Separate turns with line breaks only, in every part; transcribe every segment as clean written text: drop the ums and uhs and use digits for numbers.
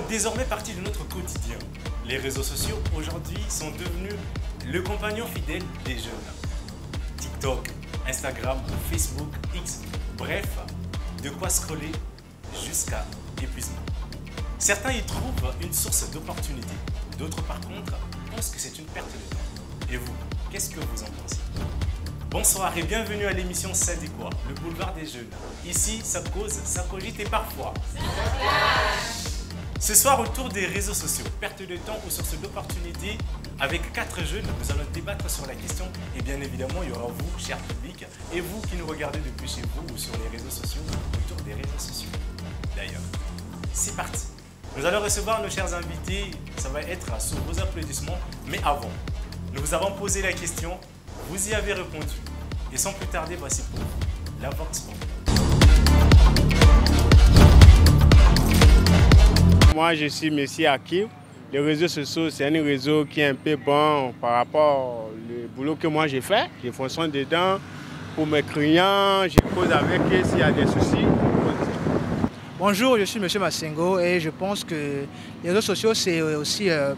désormais partie de notre quotidien. Les réseaux sociaux aujourd'hui sont devenus le compagnon fidèle des jeunes. TikTok, Instagram, Facebook, X, bref, de quoi scroller jusqu'à épuisement. Certains y trouvent une source d'opportunité, d'autres par contre pensent que c'est une perte de temps. Et vous, qu'est-ce que vous en pensez? Bonsoir et bienvenue à l'émission Ça dit quoi, le boulevard des jeunes. Ici, ça cause, ça cogite et parfois ça clash. Ce soir, autour des réseaux sociaux, perte de temps ou source d'opportunité, avec 4 jeunes, nous allons débattre sur la question. Et bien évidemment, il y aura vous, cher public, et vous qui nous regardez depuis chez vous ou sur les réseaux sociaux, autour des réseaux sociaux. D'ailleurs, c'est parti. Nous allons recevoir nos chers invités, ça va être sous vos applaudissements. Mais avant, nous vous avons posé la question, vous y avez répondu. Et sans plus tarder, voici pour vous la Vox Pop.
Moi, je suis M. Hakim. Les réseaux sociaux, c'est un réseau qui est un peu bon par rapport au boulot que moi j'ai fait. Je fonctionne dedans pour mes clients, je cause avec eux s'il y a des soucis.
Bonjour, je suis M. Massengo et je pense que les réseaux sociaux, c'est aussi... les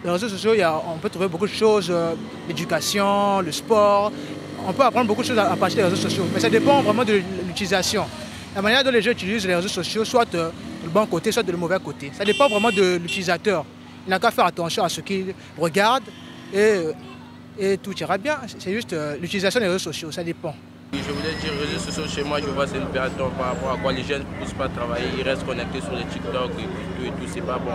réseaux sociaux, on peut trouver beaucoup de choses, l'éducation, le sport. On peut apprendre beaucoup de choses à partir des réseaux sociaux, mais ça dépend vraiment de l'utilisation. La manière dont les gens utilisent les réseaux sociaux, soit de le bon côté, soit de le mauvais côté. Ça dépend vraiment de l'utilisateur. Il n'a qu'à faire attention à ce qu'il regarde et tout ira bien. C'est juste l'utilisation des réseaux sociaux, ça dépend.
Je voulais dire, les réseaux sociaux chez moi, je vois c'est une perte de temps par rapport à quoi les jeunes ne poussent pas travailler, ils restent connectés sur les TikTok et tout, c'est pas bon.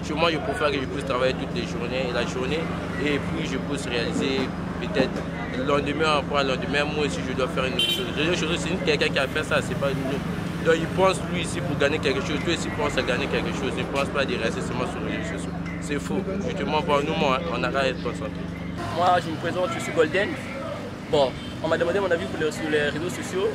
Chez moi, je préfère que je puisse travailler toutes les journées, et puis je puisse réaliser peut-être le lendemain, après le lendemain, moi aussi je dois faire une autre chose. Les réseaux sociaux, c'est quelqu'un qui a fait ça, c'est pas nous. Donc il pense lui ici pour gagner quelque chose, toi ici pense à gagner quelque chose, il ne pense pas de rester seulement sur les réseaux sociaux. C'est faux, justement, pour nous, on a qu'à être concentré.
Moi, je me présente, je suis Golden. Bon, on m'a demandé mon avis sur les réseaux sociaux.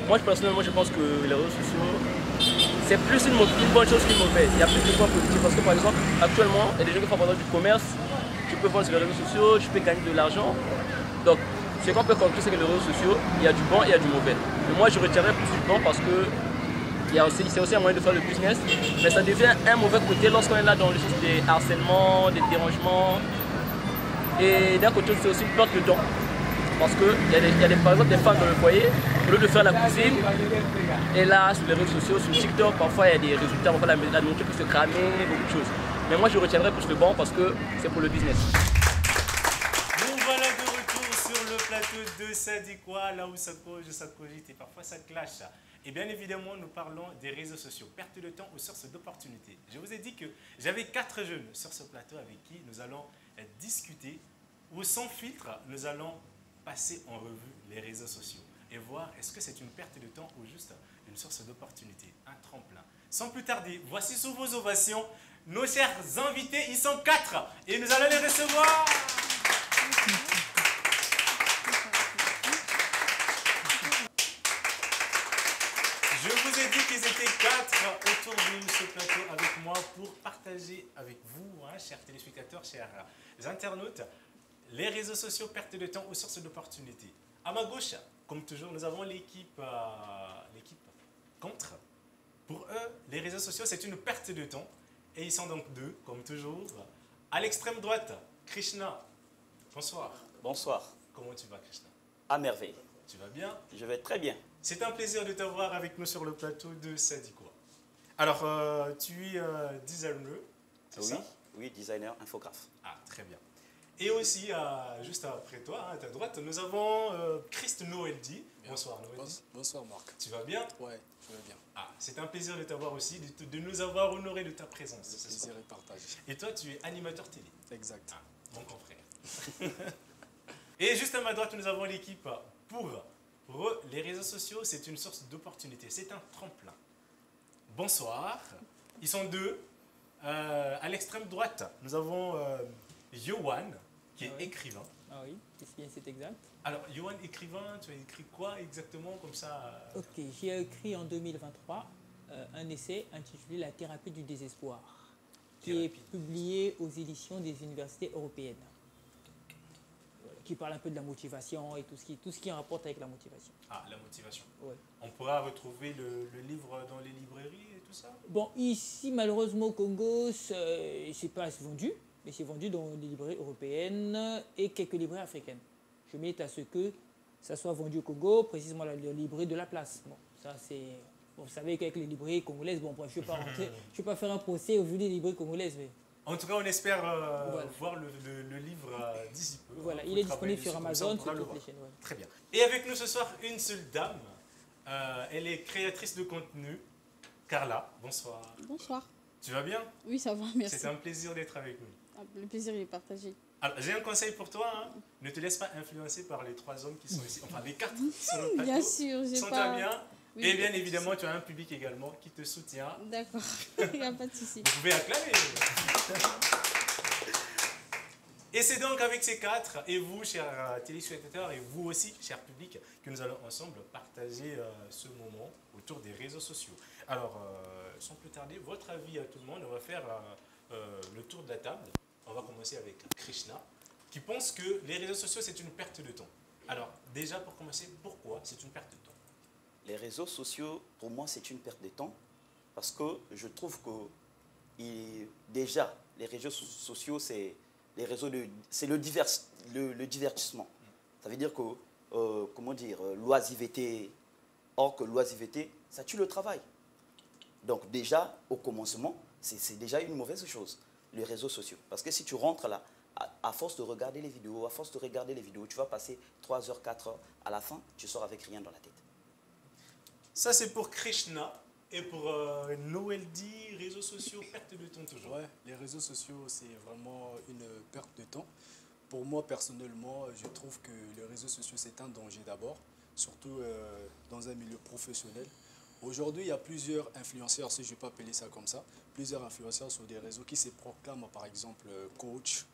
Moi, personnellement, je pense que les réseaux sociaux, c'est plus une bonne chose qu'une mauvaise. Il y a plus de points positifs parce que, par exemple, actuellement, il y a des gens qui font par exemple du commerce. Tu peux vendre sur les réseaux sociaux, tu peux gagner de l'argent. Donc, ce qu'on peut conclure, c'est que les réseaux sociaux, il y a du bon et il y a du mauvais. Mais moi, je retirerais plus du bon parce que c'est aussi un moyen de faire le business. Mais ça devient un mauvais côté lorsqu'on est là dans les choses des harcèlements, des dérangements. Et d'un côté, c'est aussi une perte de temps. Parce qu'il y a par exemple des femmes dans le foyer, au lieu de faire la cuisine, et là sur les réseaux sociaux, sur TikTok, parfois il y a des résultats, parfois la nourriture peut se cramer, beaucoup de choses. Mais moi je retiendrai plus le bon parce que c'est pour le business.
Nous voilà de retour sur le plateau de Ça dit quoi, là où ça cogite et parfois ça clash. Et bien évidemment, nous parlons des réseaux sociaux, perte de temps ou source d'opportunités. Je vous ai dit que j'avais 4 jeunes sur ce plateau avec qui nous allons discuter, ou sans filtre, nous allons passer en revue les réseaux sociaux et voir est-ce que c'est une perte de temps ou juste une source d'opportunité, un tremplin. Sans plus tarder, voici sous vos ovations nos chers invités, ils sont 4 et nous allons les recevoir. Je vous ai dit qu'ils étaient 4 autour de ce plateau avec moi pour partager avec vous, chers téléspectateurs, chers internautes, les réseaux sociaux, perte de temps ou source d'opportunité. À ma gauche, comme toujours, nous avons l'équipe contre. Pour eux, les réseaux sociaux, c'est une perte de temps. Et ils sont donc 2, comme toujours. À l'extrême droite, Krishna. Bonsoir.
Bonsoir.
Comment tu vas, Krishna?
À merveille.
Tu vas bien?
Je vais très bien.
C'est un plaisir de t'avoir avec nous sur le plateau de Ça dit quoi. Alors, tu es designer, c'est ça?
Oui, designer, infographe.
Ah, très bien. Et aussi, juste après toi, à ta droite, nous avons Christ Noeldi. Bonsoir Noeldi.
Bonsoir Marc.
Tu vas bien?
Ouais, je vais bien.
Ah, c'est un plaisir de t'avoir aussi, de nous avoir honoré de ta présence.
Le plaisir est partagé.
Et toi, tu es animateur télé.
Exact.
Ah, mon confrère. Et juste à ma droite, nous avons l'équipe pour eux, les réseaux sociaux, c'est une source d'opportunité. C'est un tremplin. Bonsoir. Ils sont 2. À l'extrême droite, nous avons Yohan, qui est écrivain.
Ah oui, c'est exact.
Alors, Yohan, écrivain, tu as écrit quoi exactement comme ça?
Ok, j'ai écrit en 2023 un essai intitulé La thérapie du désespoir, qui est publié aux éditions des universités européennes.
Voilà.
qui parle un peu de la motivation et tout ce qui en rapporte avec la motivation.
Ah, la motivation.
Ouais.
On pourra retrouver le livre dans les librairies et tout ça?
Bon, ici, malheureusement, au Congo, c'est pas vendu, mais c'est vendu dans les librairies européennes et quelques librairies africaines. Je milite à ce que ça soit vendu au Congo, précisément la librairie de la place. Bon, ça c'est... Bon, vous savez qu'avec les librairies congolaises, bon, je ne vais pas rentrer, je vais pas faire un procès au vu des librairies congolaises, mais...
En tout cas, on espère
voilà.
voir le livre d'ici peu.
Voilà,
Hein,
il est disponible sur Amazon, sur toutes les chaînes. Ouais.
Très bien. Et avec nous ce soir, une seule dame. Elle est créatrice de contenu. Carla, bonsoir.
Bonsoir.
Tu vas bien?
Oui, ça va, merci.
C'est un plaisir d'être avec nous.
Ah, le plaisir est partagé.
Alors, j'ai un conseil pour toi. Hein. Ne te laisse pas influencer par les 3 hommes qui sont ici. Enfin, les 4 qui sont au plateau.
Bien sûr, j'ai
sont
pas...
bien.
Oui,
et bien évidemment, tu as un public également qui te soutient.
D'accord, il n'y a pas de souci.
Vous pouvez acclamer. Et c'est donc avec ces 4, et vous, chers téléspectateurs, et vous aussi, chers publics, que nous allons ensemble partager ce moment autour des réseaux sociaux. Alors, sans plus tarder, votre avis à tout le monde, on va faire le tour de la table. On va commencer avec Krishna, qui pense que les réseaux sociaux, c'est une perte de temps. Alors, déjà, pour commencer, pourquoi c'est une perte de temps?
Les réseaux sociaux, pour moi, c'est une perte de temps parce que je trouve que déjà, les réseaux sociaux, c'est le divertissement. Ça veut dire que, comment dire, l'oisiveté, or que l'oisiveté, ça tue le travail. Donc déjà, au commencement, c'est déjà une mauvaise chose, les réseaux sociaux. Parce que si tu rentres là, à force de regarder les vidéos, tu vas passer 3 heures, 4 heures. À la fin, tu sors avec rien dans la tête.
Ça, c'est pour Krishna. Et pour Noël dit, réseaux sociaux, perte de temps toujours.
Ouais, les réseaux sociaux, c'est vraiment une perte de temps. Pour moi, personnellement, je trouve que les réseaux sociaux, c'est un danger d'abord, surtout dans un milieu professionnel. Aujourd'hui, il y a plusieurs influenceurs, si je ne vais pas appeler ça comme ça, plusieurs influenceurs sur des réseaux qui se proclament, par exemple, coach,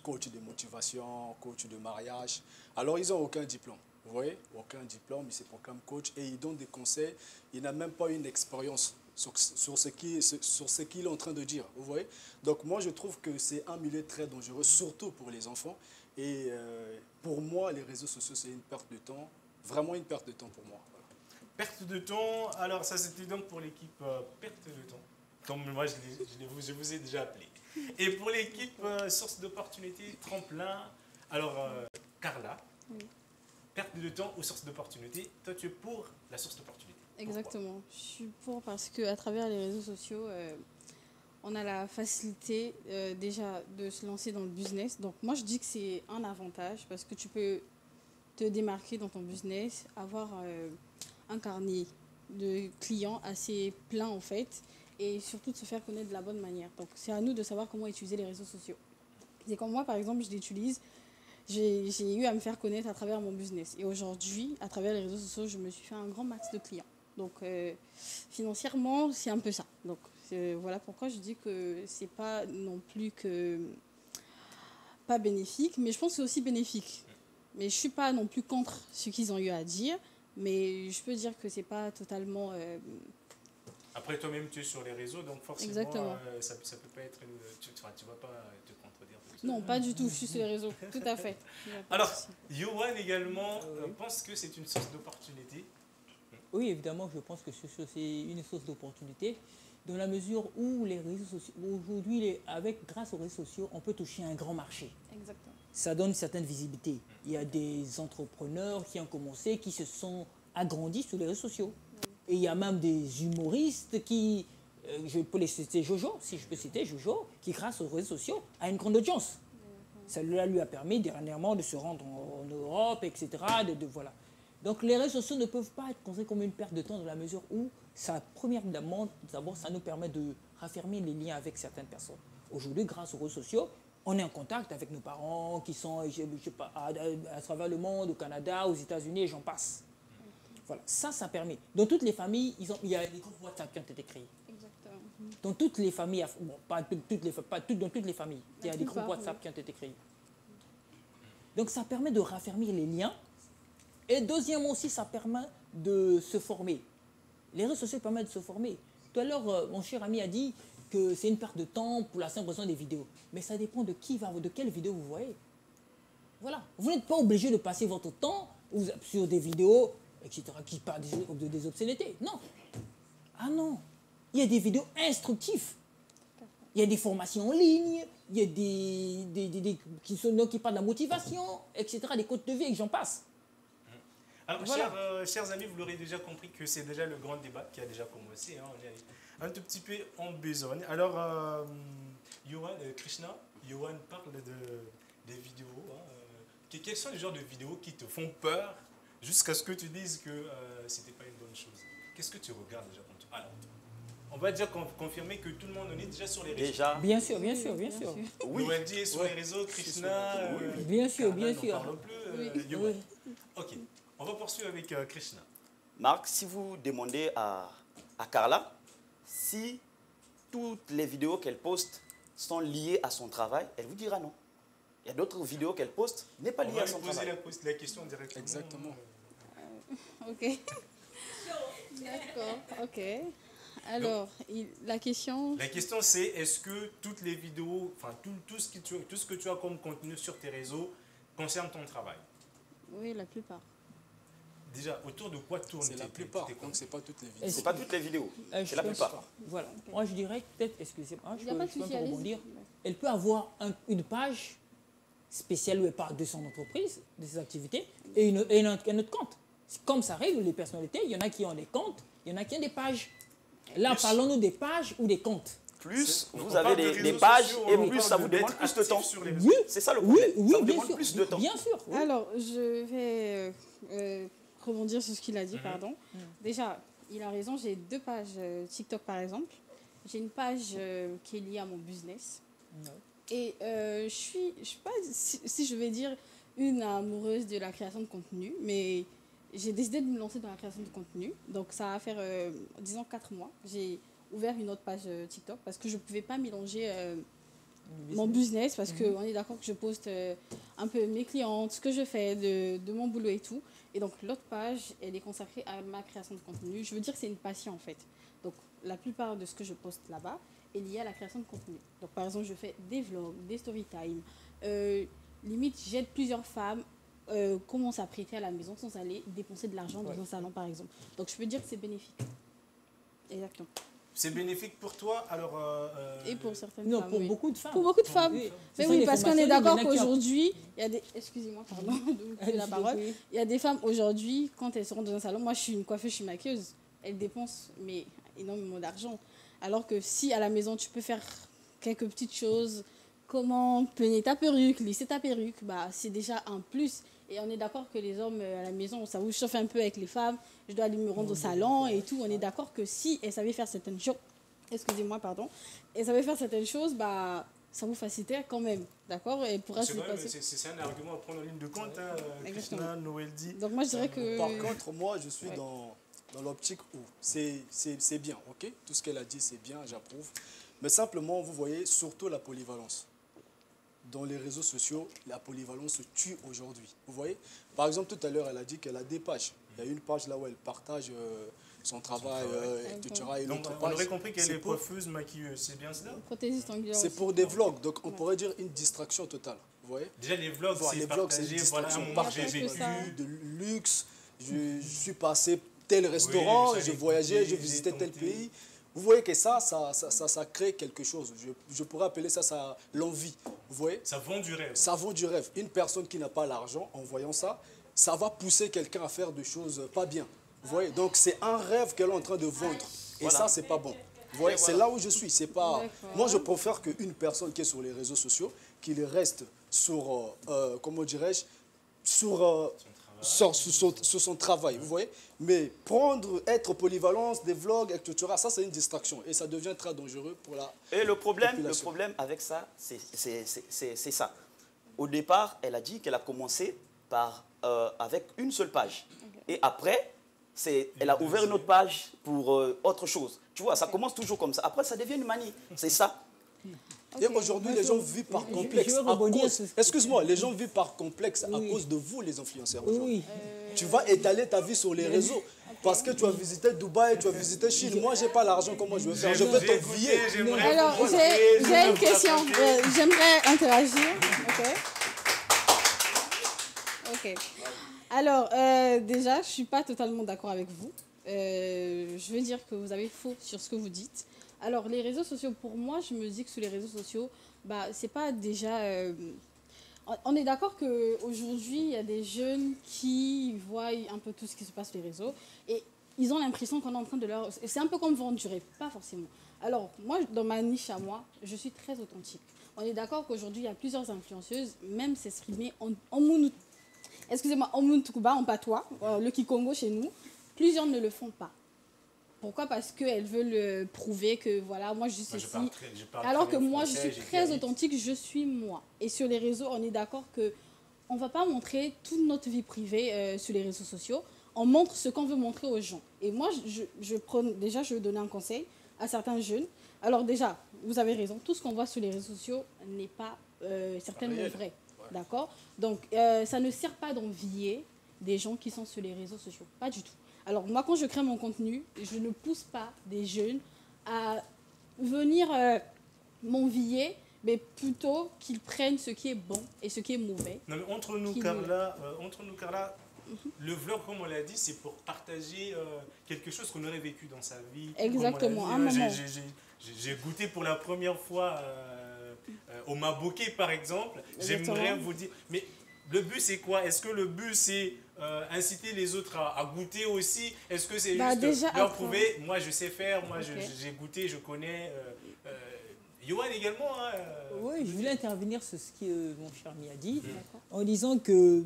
coach de motivation, coach de mariage. Alors, ils n'ont aucun diplôme. Vous voyez, aucun diplôme, il se proclame coach et il donne des conseils. Il n'a même pas une expérience sur ce qu'il est en train de dire. Vous voyez? Donc moi, je trouve que c'est un milieu très dangereux, surtout pour les enfants. Et pour moi, les réseaux sociaux, c'est une perte de temps, vraiment une perte de temps pour moi. Voilà.
Perte de temps, alors ça c'était donc pour l'équipe perte de temps, comme moi je vous ai déjà appelé. Et pour l'équipe source d'opportunités, tremplin, alors Carla,
Oui.
Perte de temps ou source d'opportunité, toi tu es pour la source d'opportunité.
Exactement. Je suis pour parce qu'à travers les réseaux sociaux, on a la facilité déjà de se lancer dans le business. Donc moi, je dis que c'est un avantage parce que tu peux te démarquer dans ton business, avoir un carnet de clients assez plein en fait et surtout de se faire connaître de la bonne manière. Donc c'est à nous de savoir comment utiliser les réseaux sociaux. C'est comme moi, par exemple, je l'utilise. J'ai eu à me faire connaître à travers mon business. Et aujourd'hui, à travers les réseaux sociaux, je me suis fait un grand max de clients. Donc, financièrement, c'est un peu ça. Donc, voilà pourquoi je dis que c'est pas non plus que pas bénéfique, mais je pense que c'est aussi bénéfique. Mais je suis pas non plus contre ce qu'ils ont eu à dire, mais je peux dire que c'est pas totalement...
Après toi-même tu es sur les réseaux, donc forcément ça peut pas être tu vas pas te contredire.
Non, pas du tout, je suis sur les réseaux, tout à fait.
Alors, Yohan également pense que c'est une source d'opportunité.
Oui, évidemment, je pense que c'est une source d'opportunité dans la mesure où les réseaux sociaux, aujourd'hui, grâce aux réseaux sociaux, on peut toucher un grand marché.
Exactement.
Ça donne une certaine visibilité. Il y a des entrepreneurs qui ont commencé, qui se sont agrandis sur les réseaux sociaux. Et il y a même des humoristes qui, je peux les citer Jojo, si je peux citer Jojo, qui grâce aux réseaux sociaux a une grande audience. Cela lui a permis dernièrement de se rendre en Europe, etc. Voilà. Donc les réseaux sociaux ne peuvent pas être considérés comme une perte de temps dans la mesure où, d'abord, ça nous permet de raffermir les liens avec certaines personnes. Aujourd'hui, grâce aux réseaux sociaux, on est en contact avec nos parents qui sont je sais pas, à travers le monde, au Canada, aux États-Unis, et j'en passe. Voilà, ça permet. Dans toutes les familles, il y a des groupes WhatsApp qui ont été créés.
Exactement.
Dans toutes les familles, bon, pas dans toutes les familles, il y a des groupes WhatsApp qui ont été créés. Donc ça permet de raffermir les liens. Et deuxièmement aussi, ça permet de se former. Les réseaux sociaux permettent de se former. Tout à l'heure, mon cher ami a dit que c'est une perte de temps pour la simple raison des vidéos. Mais ça dépend de quelle vidéo vous voyez. Voilà. Vous n'êtes pas obligé de passer votre temps sur des vidéos, etc., qui parlent des obscénités. Non. Ah non. Il y a des vidéos instructives. Il y a des formations en ligne, il y a des qui parlent de la motivation, etc., des codes de vie, et j'en passe.
Alors,
Voilà.
chers amis, vous l'aurez déjà compris que c'est déjà le grand débat qui a déjà commencé. Hein. On est un tout petit peu en besogne. Alors, Krishna, Yohan parle des vidéos. Hein. Quels sont les genres de vidéos qui te font peur jusqu'à ce que tu dises que c'était pas une bonne chose? Qu'est-ce que tu regardes déjà quand tu... Alors, on va déjà confirmer que tout le monde en est déjà sur les réseaux.
Déjà.
Bien sûr, bien sûr, bien sûr.
Oui.
Noël-dit est sur les réseaux, Krishna...
Bien sûr, bien
n'en
sûr.
parlons plus.
Oui.
Yohan. Ok, on va poursuivre avec Krishna.
Marc, si vous demandez à Carla si toutes les vidéos qu'elle poste sont liées à son travail, elle vous dira non. Il y a d'autres vidéos qu'elle poste n'est pas liées à son travail.
On va lui poser la question directement.
Exactement.
Ok. D'accord, ok. Alors, la question...
La question c'est, est-ce que toutes les vidéos, enfin tout ce que tu as comme contenu sur tes réseaux concerne ton travail?
Oui, la plupart.
Déjà, autour de quoi tourne
C'est la plupart, donc c'est pas toutes les vidéos.
C'est pas toutes les vidéos, c'est la plupart.
Voilà. Moi, je dirais peut-être, excusez-moi, je
Il y a pas de
peux un
souci,
peu
allez-y.
rebondir. Elle peut avoir une page spéciale où elle parle de son entreprise, de ses activités, et un autre compte. Comme ça arrive, les personnalités, il y en a qui ont des comptes, il y en a qui ont des pages. Là, parlons-nous des pages ou des comptes.
Plus vous avez des pages et plus ça vous demande plus de temps.
Oui,
c'est ça le problème.
oui,
ça vous
bien
demande
sûr.
plus de temps.
Bien sûr. Oui.
Alors, je vais rebondir sur ce qu'il a dit, pardon. Déjà, il a raison, j'ai 2 pages TikTok, par exemple. J'ai une page qui est liée à mon business. Et je suis pas, si je vais dire, une amoureuse de la création de contenu, mais j'ai décidé de me lancer dans la création de contenu. Donc, ça va faire, disons, 4 mois. J'ai ouvert une autre page TikTok parce que je ne pouvais pas mélanger mon business parce qu'on est d'accord que je poste un peu mes clientes, ce que je fais de mon boulot et tout. Et donc, l'autre page, elle est consacrée à ma création de contenu. Je veux dire que c'est une passion, en fait. Donc, la plupart de ce que je poste là-bas est lié à la création de contenu. Donc, par exemple, je fais des vlogs, des story time. Limite, j'aide plusieurs femmes comment s'apprêter à la maison sans aller dépenser de l'argent dans un salon, par exemple. Donc, je peux dire que c'est bénéfique. Exactement.
C'est bénéfique pour toi, alors...
Et pour certaines
Non,
femmes,
pour
oui.
beaucoup de femmes.
Pour beaucoup de femmes.
Oui.
Mais
Ce
oui,
sont
parce
des
qu'on est
formations,
d'accord
il y en a qui ont-
qu'aujourd'hui, il y a des... Excusez-moi, pardon de vous couper la parole. Il y a des femmes aujourd'hui, quand elles seront dans un salon, moi je suis une coiffeuse, je suis maquilleuse, elles dépensent mais énormément d'argent. Alors que si à la maison tu peux faire quelques petites choses, comment peigner ta perruque, lisser ta perruque, bah, c'est déjà un plus. Et on est d'accord que les hommes à la maison, ça vous chauffe un peu avec les femmes, je dois aller me rendre au salon et tout. On est d'accord que si elles savaient faire certaines choses, excusez-moi, pardon, elles savaient faire certaines choses, bah, ça vous facilitait quand même, d'accord? Et pourra se passer.
C'est un argument à prendre en ligne de compte, hein, Krishna, Noël dit.
Donc moi je dirais que...
Par contre, moi, je suis dans l'optique où c'est bien, ok? Tout ce qu'elle a dit, c'est bien, j'approuve. Mais simplement, vous voyez, surtout la polyvalence. Dans les réseaux sociaux, la polyvalence se tue aujourd'hui. Vous voyez? Par exemple, tout à l'heure, elle a dit qu'elle a des pages. Il y a une page là où elle partage son travail, etc. Et
Donc,
l'autre
on
page,
aurait compris qu'elle est
pour-
coiffeuse, maquilleuse, c'est bien cela?
Prothésiste angulaire
C'est
aussi.
pour des vlogs, donc on pourrait dire une distraction totale. Vous voyez?
Déjà, les vlogs,
Voilà,
c'est
les vlogs, c'est une
partagé, voilà un
distraction
moment que j'ai
partagée,
vécu.
de luxe. Je suis passé tel restaurant,
j'allais
je voyageais,
goûter,
je visitais
j'ai
tel
tenté.
pays. Vous voyez que ça crée quelque chose. Je pourrais appeler ça l'envie. Vous voyez?
Ça vend du rêve.
Ça vend du rêve. Une personne qui n'a pas l'argent, en voyant ça, ça va pousser quelqu'un à faire des choses pas bien. Vous voyez? Donc c'est un rêve qu'elle est en train de vendre. Et ça, c'est pas bon. Vous voyez? C'est là où je suis. C'est pas... Moi, je préfère qu'une personne qui est sur les réseaux sociaux, qu'il reste sur, comment dirais-je, sur son travail, vous voyez. Mais être polyvalence, des vlogs, etc., ça c'est une distraction et ça devient très dangereux pour la
Et le problème
population.
avec ça, c'est ça. Au départ, elle a dit qu'elle a commencé avec une seule page. Et après, elle a ouvert une autre page pour autre chose. Tu vois, ça commence toujours comme ça. Après, ça devient une manie. C'est ça.
Et aujourd'hui, les gens vivent par complexe.
je veux rebondir sur-
Excuse-moi, les gens vivent par complexe à cause de vous, les influenceurs. aujourd'hui.
Oui.
Tu vas étaler ta vie sur les réseaux parce que tu as visité Dubaï, tu as visité Chine. Moi, j'ai pas l'argent, comment je vais faire? Je vais t'envier.
Alors, j'ai une question. J'aimerais interagir. Ok. Ok. Alors, déjà, je ne suis pas totalement d'accord avec vous. Je veux dire que vous avez faux sur ce que vous dites. Alors, les réseaux sociaux, pour moi, je me dis que sur les réseaux sociaux, bah, c'est pas déjà... on est d'accord qu'aujourd'hui, il y a des jeunes qui voient un peu tout ce qui se passe sur les réseaux et ils ont l'impression qu'on est en train de leur... C'est un peu comme vendre du rêve, pas forcément. Alors, moi, dans ma niche à moi, je suis très authentique. On est d'accord qu'aujourd'hui, il y a plusieurs influenceuses, même s'exprimer en Mounou... Excusez-moi, en Mountukuba, en patois, le Kikongo chez nous, plusieurs ne le font pas. Pourquoi? Parce qu'elles veulent prouver que, voilà, moi, je suis ceci. Alors que moi, je suis très authentique, je suis moi. Et sur les réseaux, on est d'accord qu'on ne va pas montrer toute notre vie privée sur les réseaux sociaux. On montre ce qu'on veut montrer aux gens. Et moi, déjà, je vais donner un conseil à certains jeunes. Alors déjà, vous avez raison, tout ce qu'on voit sur les réseaux sociaux n'est pas certainement vrai. D'accord? Donc, ça ne sert pas d'envier des gens qui sont sur les réseaux sociaux. Pas du tout. Alors, moi, quand je crée mon contenu, je ne pousse pas des jeunes à venir m'envier, mais plutôt qu'ils prennent ce qui est bon et ce qui est mauvais.
Non, mais entre nous, Carla, le vlog, comme on l'a dit, c'est pour partager quelque chose qu'on aurait vécu dans sa vie.
Exactement, un moment.
J'ai goûté pour la première fois au Maboké, par exemple. J'aimerais vous dire... Mais le but, c'est quoi? Est-ce que le but, c'est inciter les autres à goûter aussi? Est-ce que c'est juste leur prouver, moi, je sais faire, moi, j'ai goûté, je connais... Yohan également. Hein,
oui, je voulais intervenir sur ce que mon cher ami a dit, en disant que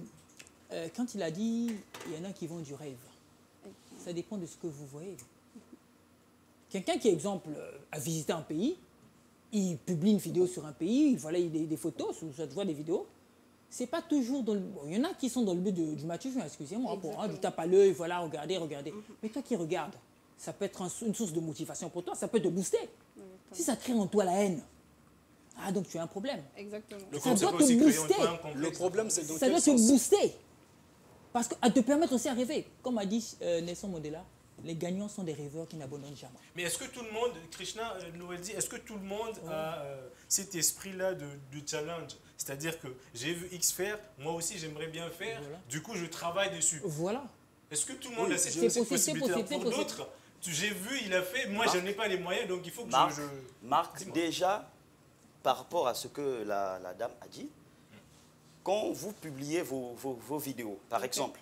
quand il a dit il y en a qui vendent du rêve, ça dépend de ce que vous voyez. Quelqu'un qui, exemple, a visité un pays, il publie une vidéo sur un pays, voilà, il a des photos, ça te voit des vidéos. C'est pas toujours dans le... Bon, il y en a qui sont dans le but du match, excusez-moi, du tape à l'œil, voilà, regardez. Mais toi qui regardes, ça peut être une source de motivation pour toi, ça peut te booster. Si ça crée en toi la haine, donc tu as un problème.
Exactement.
Ça doit te booster.
Le problème, c'est dans
ça doit te booster. Parce qu'à te permettre aussi à rêver. Comme a dit Nelson Mandela, les gagnants sont des rêveurs qui n'abandonnent jamais.
Mais est-ce que tout le monde, Krishna nous dit, est-ce que tout le monde a cet esprit-là de challenge? C'est-à-dire que j'ai vu X faire, moi aussi j'aimerais bien faire, du coup je travaille dessus.
Voilà.
Est-ce que tout le monde a cette possibilité? Pour d'autres, j'ai vu, il a fait, moi je n'ai pas les moyens, donc il faut que
Marc, déjà, par rapport à ce que la dame a dit, quand vous publiez vos vidéos, par exemple,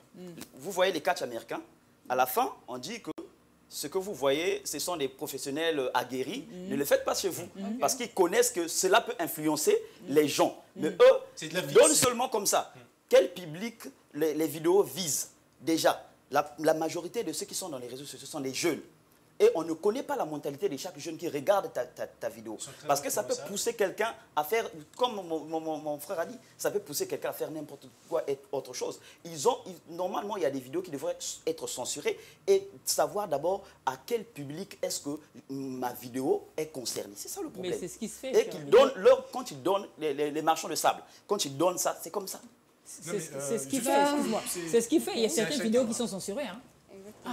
vous voyez les catchs américains, à la fin, on dit que ce que vous voyez, ce sont des professionnels aguerris. Ne le faites pas chez vous, parce qu'ils connaissent que cela peut influencer les gens. Mais eux, ils donnent seulement comme ça. Quel public les vidéos visent? Déjà, la majorité de ceux qui sont dans les réseaux sociaux sont des jeunes. Et on ne connaît pas la mentalité de chaque jeune qui regarde ta vidéo. Parce que ça peut pousser quelqu'un à faire, comme mon frère a dit, ça peut pousser quelqu'un à faire n'importe quoi et autre chose. Normalement, il y a des vidéos qui devraient être censurées et savoir d'abord à quel public est-ce que ma vidéo est concernée. C'est ça le problème.
Mais c'est ce qui se fait.
Et quand ils donnent les marchands de sable, quand ils donnent ça, c'est comme ça.
C'est ce qui fait, excuse-moi. C'est ce qui fait. Il y a certaines vidéos qui sont censurées. Hein.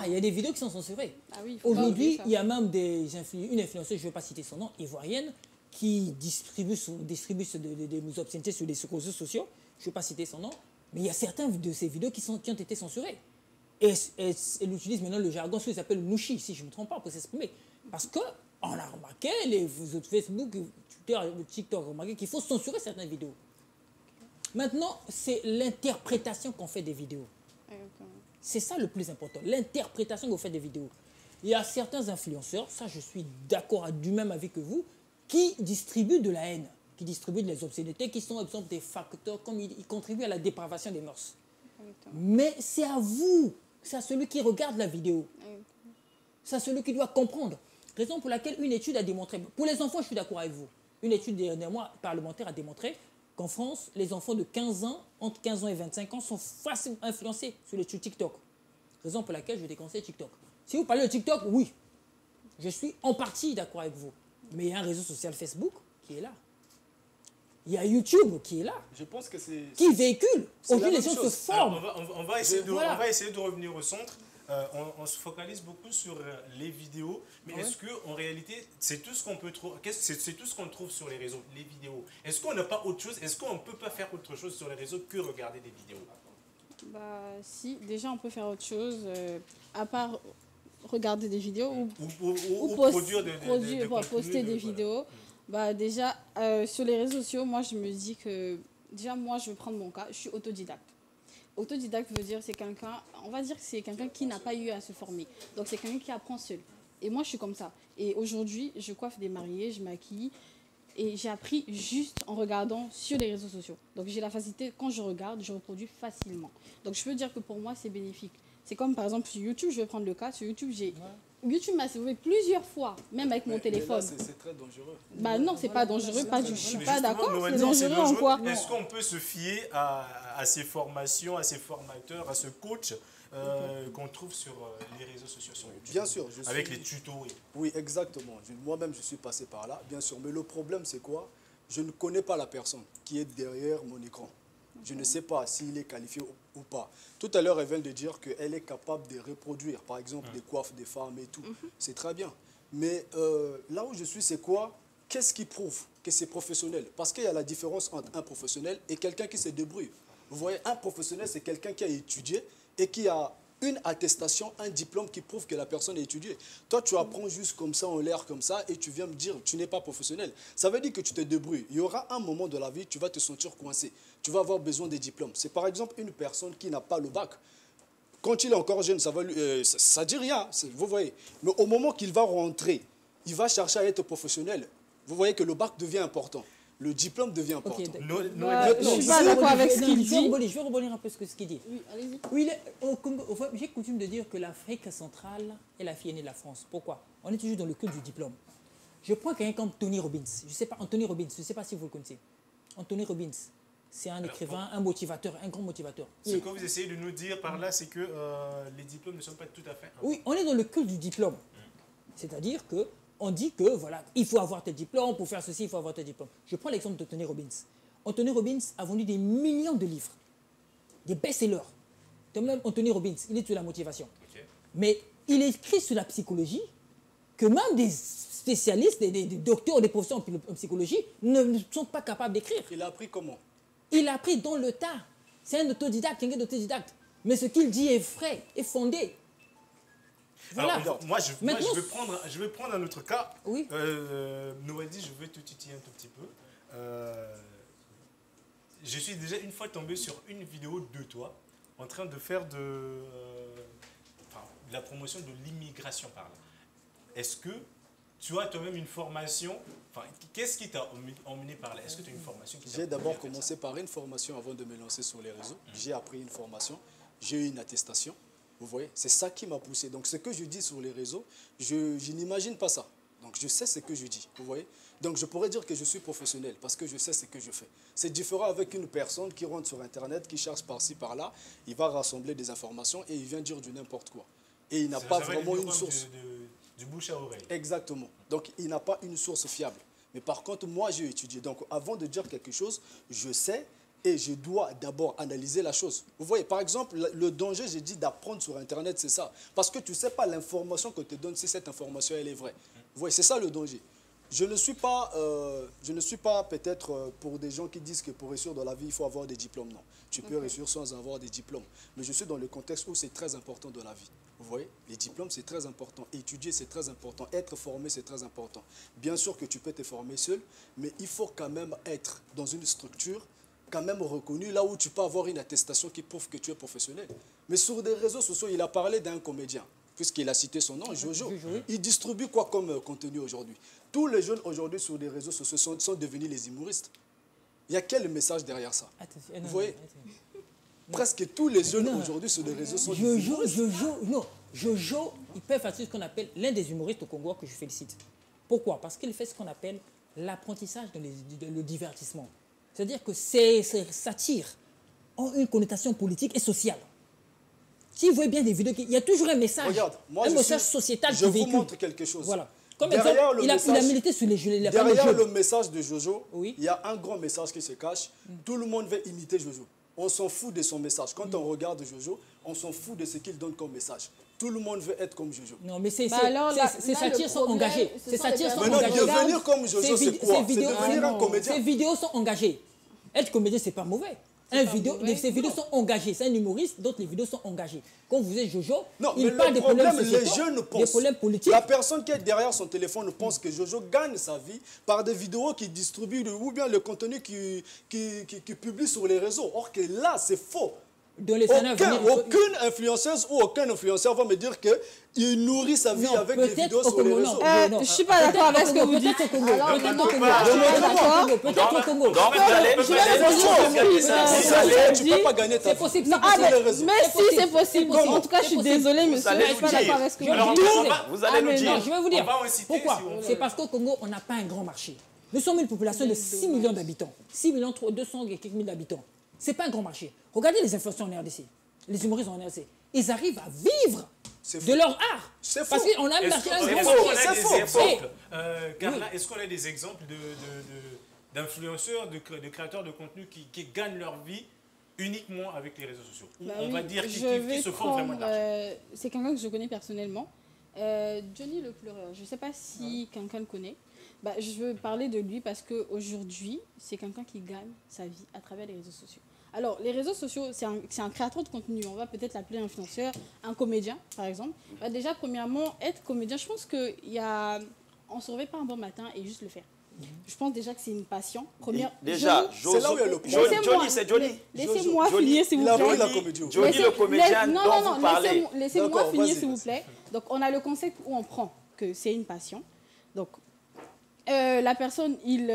Il y a des vidéos qui sont censurées. Aujourd'hui, il y a même une influenceuse, je ne vais pas citer son nom, ivoirienne, qui distribue des obscénités sur les réseaux sociaux. Je ne vais pas citer son nom, mais il y a certaines de ces vidéos qui ont été censurées. Et elle utilise maintenant le jargon, ce qui s'appelle Nushi, si je ne me trompe pas, pour s'exprimer. Parce qu'on a remarqué, les autres Facebook, Twitter, TikTok, remarqué qu'il faut censurer certaines vidéos. Maintenant, c'est l'interprétation qu'on fait des vidéos. C'est ça le plus important, l'interprétation que vous faites des vidéos. Il y a certains influenceurs, ça je suis d'accord du même avis que vous, qui distribuent de la haine, qui distribuent des obscénités, qui sont, par exemple, des facteurs, comme ils contribuent à la dépravation des mœurs. Mais c'est à vous, c'est à celui qui regarde la vidéo. C'est à celui qui doit comprendre. Raison pour laquelle une étude a démontré, pour les enfants je suis d'accord avec vous, une étude dernièrement parlementaire a démontré qu'en France, les enfants de 15 ans, entre 15 ans et 25 ans, sont facilement influencés sur les TikTok. Raison pour laquelle je déconseille TikTok. Si vous parlez de TikTok, oui, je suis en partie d'accord avec vous. Mais il y a un réseau social Facebook qui est là. Il y a YouTube qui est là.
Je pense que c'est...
Qui véhicule. Aujourd'hui, les gens se forment.
On va essayer de revenir au centre. On se focalise beaucoup sur les vidéos, mais est-ce qu'en réalité, c'est tout ce qu'on peut trouver, c'est tout ce qu'on trouve sur les réseaux, les vidéos. Est-ce qu'on n'a pas autre chose? Est-ce qu'on ne peut pas faire autre chose sur les réseaux que regarder des vidéos?
Bah si, déjà on peut faire autre chose, à part regarder des vidéos ou
produire des
poster
contenus,
des
voilà.
vidéos. Bah déjà, sur les réseaux sociaux, moi je me dis que, déjà moi je vais prendre mon cas, je suis autodidacte. Autodidacte veut dire c'est quelqu'un, on va dire que c'est quelqu'un qui n'a pas eu à se former. Donc c'est quelqu'un qui apprend seul. Et moi je suis comme ça. Et aujourd'hui, je coiffe des mariés, je maquille. Et j'ai appris juste en regardant sur les réseaux sociaux. Donc j'ai la facilité, quand je regarde, je reproduis facilement. Donc je peux dire que pour moi, c'est bénéfique. C'est comme par exemple sur YouTube, je vais prendre le cas, sur YouTube, YouTube m'a sauvé plusieurs fois, même avec mon téléphone.
Mais là, c'est très dangereux.
Bah non, c'est pas dangereux, je suis pas d'accord. C'est
Non,
dangereux en quoi?
Est-ce qu'on peut se fier à ces formations, à ces formateurs, à ce coach qu'on trouve sur les réseaux sociaux, sur YouTube?
Bien sûr.
Avec les tutos.
Oui, exactement. Moi-même, je suis passé par là, bien sûr. Mais le problème, c'est quoi? Je ne connais pas la personne qui est derrière mon écran. Je ne sais pas s'il est qualifié ou pas. Tout à l'heure, elle vient de dire qu'elle est capable de reproduire, par exemple, des coiffes des femmes et tout. C'est très bien. Mais là où je suis, c'est quoi? Qu'est-ce qui prouve que c'est professionnel? Parce qu'il y a la différence entre un professionnel et quelqu'un qui se débrouille. Vous voyez, un professionnel, c'est quelqu'un qui a étudié et qui a une attestation, un diplôme qui prouve que la personne a étudié. Toi, tu apprends juste comme ça, en l'air comme ça, et tu viens me dire que tu n'es pas professionnel. Ça veut dire que tu te débrouilles. Il y aura un moment de la vie, tu vas te sentir coincé. Tu vas avoir besoin des diplômes. C'est par exemple une personne qui n'a pas le bac. Quand il est encore jeune, ça ne dit rien, vous voyez. Mais au moment qu'il va rentrer, il va chercher à être professionnel. Vous voyez que le bac devient important. Le diplôme devient important.
Okay,
je ne suis pas d'accord avec ce qu'il dit.
Je vais rebondir un peu sur ce qu'il dit.
Oui, allez-y.
Oui, j'ai coutume de dire que l'Afrique centrale est la fille aînée de la France. Pourquoi? On est toujours dans le culte du diplôme. Je prends quelqu'un comme Tony Robbins. Je sais pas, Anthony Robbins, je ne sais pas si vous le connaissez. Anthony Robbins, c'est un écrivain, un motivateur, un grand motivateur.
Ce que vous essayez de nous dire par là, c'est que les diplômes ne sont pas tout à fait...
Oui, on est dans le culte du diplôme. C'est-à-dire que on dit que voilà, il faut avoir tel diplôme, pour faire ceci, il faut avoir tel diplôme. Je prends l'exemple de Tony Robbins. Anthony Robbins a vendu des millions de livres, des best-sellers. Même Anthony Robbins, il est sur la motivation. Okay. Mais il écrit sur la psychologie que même des spécialistes, des docteurs, des professeurs en psychologie ne sont pas capables d'écrire.
Il a appris comment?
Il a appris dans le tas. C'est un autodidacte, quelqu'un d'autodidacte. Mais ce qu'il dit est vrai, est fondé. Voilà.
Alors, moi, je vais prendre un autre cas.
Oui.
Noëdi, je vais te titiller un tout petit peu. Je suis déjà une fois tombé sur une vidéo de toi en train de faire de la promotion de l'immigration par là. Est-ce que tu as toi-même une formation? Qu'est-ce qui t'a emmené par là? Est-ce que tu as une formation?
J'ai d'abord commencé par une formation avant de me lancer sur les réseaux. J'ai appris une formation, j'ai eu une attestation. Vous voyez, c'est ça qui m'a poussé. Donc, ce que je dis sur les réseaux, je n'imagine pas ça. Donc, je sais ce que je dis. Vous voyez? Donc, je pourrais dire que je suis professionnel parce que je sais ce que je fais. C'est différent avec une personne qui rentre sur Internet, qui cherche par-ci, par-là. Il va rassembler des informations et il vient dire du n'importe quoi. Et il n'a pas vraiment une source.
Du bouche à oreille.
Exactement. Donc, il n'a pas une source fiable. Mais par contre, moi, j'ai étudié. Donc, avant de dire quelque chose, je sais. Et je dois d'abord analyser la chose. Vous voyez, par exemple, le danger, j'ai dit d'apprendre sur Internet, c'est ça. Parce que tu ne sais pas l'information qu'on te donne, si cette information, elle est vraie. Vous voyez, c'est ça le danger. Je ne suis pas peut-être pour des gens qui disent que pour réussir dans la vie, il faut avoir des diplômes. Non, tu peux réussir sans avoir des diplômes. Mais je suis dans le contexte où c'est très important dans la vie. Vous voyez, les diplômes, c'est très important. Étudier, c'est très important. Être formé, c'est très important. Bien sûr que tu peux te former seul, mais il faut quand même être dans une structure quand même reconnu, là où tu peux avoir une attestation qui prouve que tu es professionnel. Mais sur des réseaux sociaux, il a parlé d'un comédien, puisqu'il a cité son nom, Jojo. Il distribue quoi comme contenu aujourd'hui? Tous les jeunes aujourd'hui sur les réseaux sociaux sont devenus les humoristes. Il y a quel message derrière ça? Vous voyez? Presque tous les jeunes aujourd'hui sur les réseaux sont des humoristes.
Jojo, il peut faire ce qu'on appelle l'un des humoristes au Congo que je félicite. Pourquoi? Parce qu'il fait ce qu'on appelle l'apprentissage dans le divertissement. C'est-à-dire que ces satires ont une connotation politique et sociale. Si vous voyez bien des vidéos, il y a toujours un message, message sociétal qui véhicule.
Je vous montre quelque chose.
Voilà. Comme exemple, il a milité sur les jeux.
Derrière le message de Jojo, il y a un grand message qui se cache. Tout le monde veut imiter Jojo. On s'en fout de son message. Quand on regarde Jojo, on s'en fout de ce qu'il donne comme message. Tout le monde veut être comme Jojo.
Non, mais ces satires sont engagés. Ces satires sont
engagés.
Maintenant,
devenir comme Jojo, c'est quoi? C'est devenir un comédien.
Ces vidéos sont engagées. Être comédien, c'est pas mauvais. Ces vidéos sont engagées. C'est un humoriste, d'autres les vidéos sont engagées. Quand vous êtes Jojo,
non,
il
mais
parle des problèmes sociétaux,
les jeunes pensent,
des problèmes politiques.
La personne qui est derrière son téléphone pense que Jojo gagne sa vie par des vidéos qu'il distribue ou bien le contenu qu'il publie sur les réseaux. Or que là, c'est faux. Aucune influenceuse ou aucun influenceur va me dire qu'il nourrit sa vie avec des vidéos sur les réseaux.
Je ne suis pas d'accord avec ce que vous dites. Alors,
peut-être au Congo.
Tu ne peux pas gagner ta vie sur les réseaux.
Mais si, c'est possible. En tout cas, je suis désolée, monsieur. Je ne suis pas d'accord avec ce que vous dites.
Vous allez nous dire.
Je vais vous dire. Pourquoi? C'est parce qu'au Congo, on n'a pas un grand marché. Nous sommes une population de 6 millions d'habitants. 6 millions 200 et quelques mille habitants. Ce n'est pas un grand marché. Regardez les influenceurs en RDC, les humoristes en RDC. Ils arrivent à vivre de leur art.
C'est faux.
Parce qu'on a un marché.
Carla, est-ce qu'on a des exemples d'influenceurs, de créateurs de contenu qui gagnent leur vie uniquement avec les réseaux sociaux? On va dire qui se font vraiment de l'argent.
C'est quelqu'un que je connais personnellement. Johnny le Pleureur. Je ne sais pas si quelqu'un le connaît. Je veux parler de lui parce qu'aujourd'hui, c'est quelqu'un qui gagne sa vie à travers les réseaux sociaux. Alors, les réseaux sociaux, c'est un créateur de contenu. On va peut-être l'appeler influenceur, un comédien, par exemple. Déjà, premièrement, être comédien, je pense qu'on ne se réveille pas un bon matin et juste le faire. Je pense déjà que c'est une passion.
Déjà,
c'est là où il y a l'opinion.
Johnny, c'est Johnny.
Laissez-moi finir, s'il vous plaît.
Il a pris la comédie.
Johnny, le comédien dont vous parlez.
Laissez-moi finir, s'il vous plaît. Donc, on a le concept où on prend que c'est une passion. Donc, la personne, il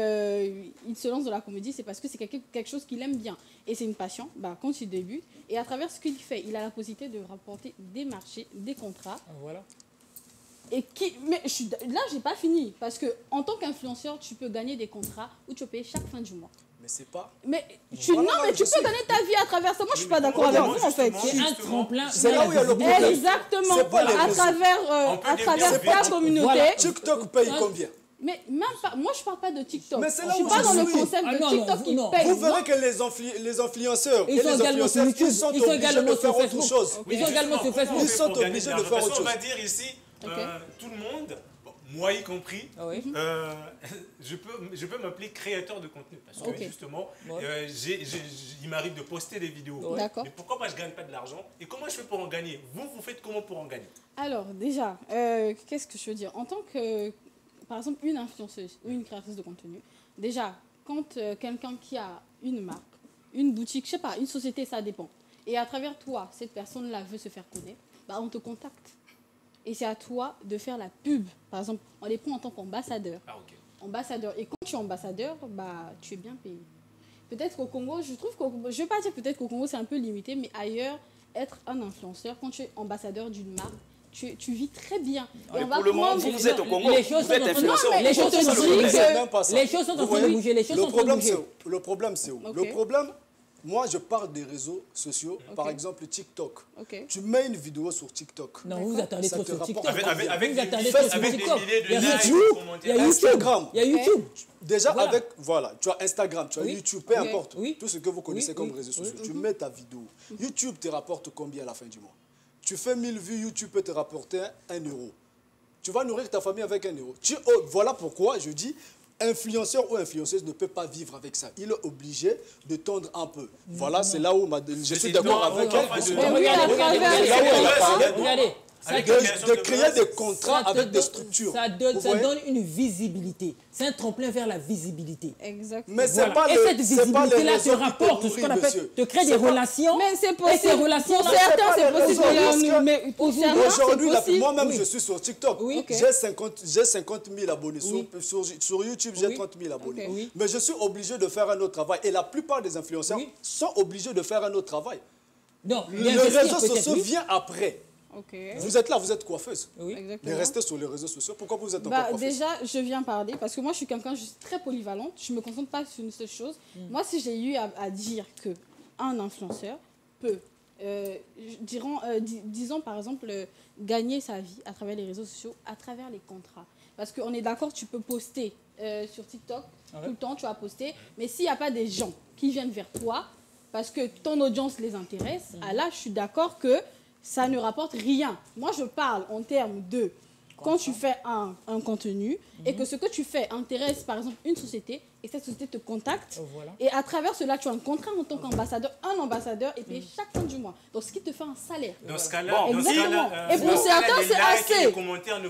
se lance dans la comédie, c'est parce que c'est quelque chose qu'il aime bien. Et c'est une passion, quand il débute. Et à travers ce qu'il fait, il a la possibilité de rapporter des marchés, des contrats.
Voilà.
Mais là, je n'ai pas fini. Parce qu'en tant qu'influenceur, tu peux gagner des contrats où tu peux payer chaque fin du mois.
Mais c'est pas...
tu peux gagner ta vie à travers ça. Moi, je ne suis pas d'accord avec vous, en fait.
C'est un tremplin.
C'est là où il y a l'opinion.
Exactement. À travers ta communauté.
TikTok paye combien?
Mais même pas, moi je ne parle pas de TikTok.
Mais c'est là
je ne suis pas dans le concept de TikTok qui paye.
Vous verrez que les influenceurs
ils sont également sur YouTube,
ils sont obligés de faire autre chose.
Ils sont également sur Facebook.
Ils sont obligés de faire autre chose.
On va dire ici, tout le monde, moi y compris, je peux m'appeler créateur de contenu. Parce que justement, il m'arrive de poster des vidéos. Mais pourquoi moi je ne gagne pas de l'argent? Et comment je fais pour en gagner? Vous faites comment pour en gagner?
Alors déjà, qu'est-ce que je veux dire? En tant que... Par exemple, une influenceuse ou une créatrice de contenu, déjà, quand quelqu'un qui a une marque, une boutique, je sais pas, une société, ça dépend. Et à travers toi, cette personne-là veut se faire connaître, on te contacte. Et c'est à toi de faire la pub. Par exemple, on les prend en tant qu'ambassadeur. Ambassadeur. Et quand tu es ambassadeur, tu es bien payé. Peut-être qu'au Congo, je trouve je ne vais pas dire peut-être qu'au Congo, c'est un peu limité, mais ailleurs, être un influenceur, quand tu es ambassadeur d'une marque, tu vis très bien.
Et pour le moment, vous êtes au Congo, vous êtes influenceur.
Les choses sont en train de bouger.
Le problème, c'est où? Le problème, moi, je parle des réseaux sociaux. Par exemple, TikTok. Tu mets une vidéo sur TikTok.
Non, vous attendez trop sur TikTok.
Avec des milliers de
likes. Il y a
Instagram.
Il y a YouTube.
Déjà, tu as Instagram, tu as YouTube, peu importe. Tout ce que vous connaissez comme réseaux sociaux. Tu mets ta vidéo. YouTube te rapporte combien à la fin du mois? Tu fais 1000 vues, YouTube peut te rapporter 1 euro. Tu vas nourrir ta famille avec 1 euro. Voilà pourquoi je dis, influenceur ou influenceuse ne peut pas vivre avec ça. Il est obligé de tendre un peu. Voilà, c'est là où je suis d'accord avec elle. De créer des contrats avec des structures.
Ça donne une visibilité. C'est un tremplin vers la visibilité.
Exactement.
Mais c'est pas
et cette visibilité-là te rapporte ce qu'on appelle, te crée des relations.
Mais c'est possible.
Et ces relations,
pour certains, c'est possible. Mais pour certains,
aujourd'hui, moi-même, je suis sur TikTok. J'ai 50 000 abonnés. Sur YouTube, j'ai 30 000 abonnés. Mais je suis obligé de faire un autre travail. Et la plupart des influenceurs sont obligés de faire un autre travail. Les réseaux sociaux viennent après. Vous êtes là, vous êtes coiffeuse. Mais restez sur les réseaux sociaux. Pourquoi vous êtes encore coiffeuse?
Déjà, je viens parler parce que moi, je suis quelqu'un très polyvalente. Je ne me concentre pas sur une seule chose. Moi, si j'ai eu à dire qu'un influenceur peut, disons par exemple, gagner sa vie à travers les réseaux sociaux, à travers les contrats. Parce qu'on est d'accord, tu peux poster sur TikTok tout le temps, tu vas poster. Mais s'il n'y a pas des gens qui viennent vers toi, parce que ton audience les intéresse, là, je suis d'accord que ça ne rapporte rien. Moi, je parle en termes de quand tu fais un contenu et que ce que tu fais intéresse, par exemple, une société, et cette société te contacte. Et à travers cela, tu as un contrat en tant qu'ambassadeur, un ambassadeur est payé chaque fin du mois. Donc, ce qui te fait un salaire.
Dans ce cas-là,
et pour certains, c'est assez.
Les commentaires ne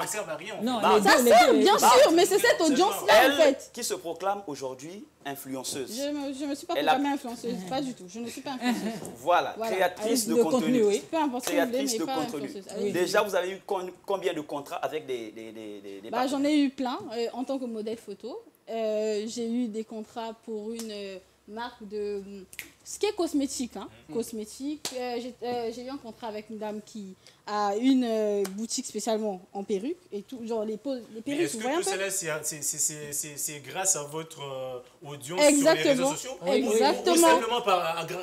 servent à rien.
Non, ça sert, bien sûr, mais c'est cette audience-là, en fait.
Qui se proclame aujourd'hui influenceuse.
Je ne me suis pas proclamée influenceuse, pas du tout. Je ne suis pas influenceuse.
Voilà, créatrice de contenu.
Peu importe ce que vous voulez, mais pas influenceuse.
Déjà, vous avez eu combien de contrats avec des
j'en ai eu plein en tant que modèle photo. J'ai eu des contrats pour une marque de ce qui est cosmétique. Cosmétique. J'ai eu un contrat avec une dame qui a une boutique spécialement en perruque et tout, genre les perruques.
Est-ce que tout cela, c'est grâce à votre audience sur les réseaux sociaux?
Exactement.
Ou simplement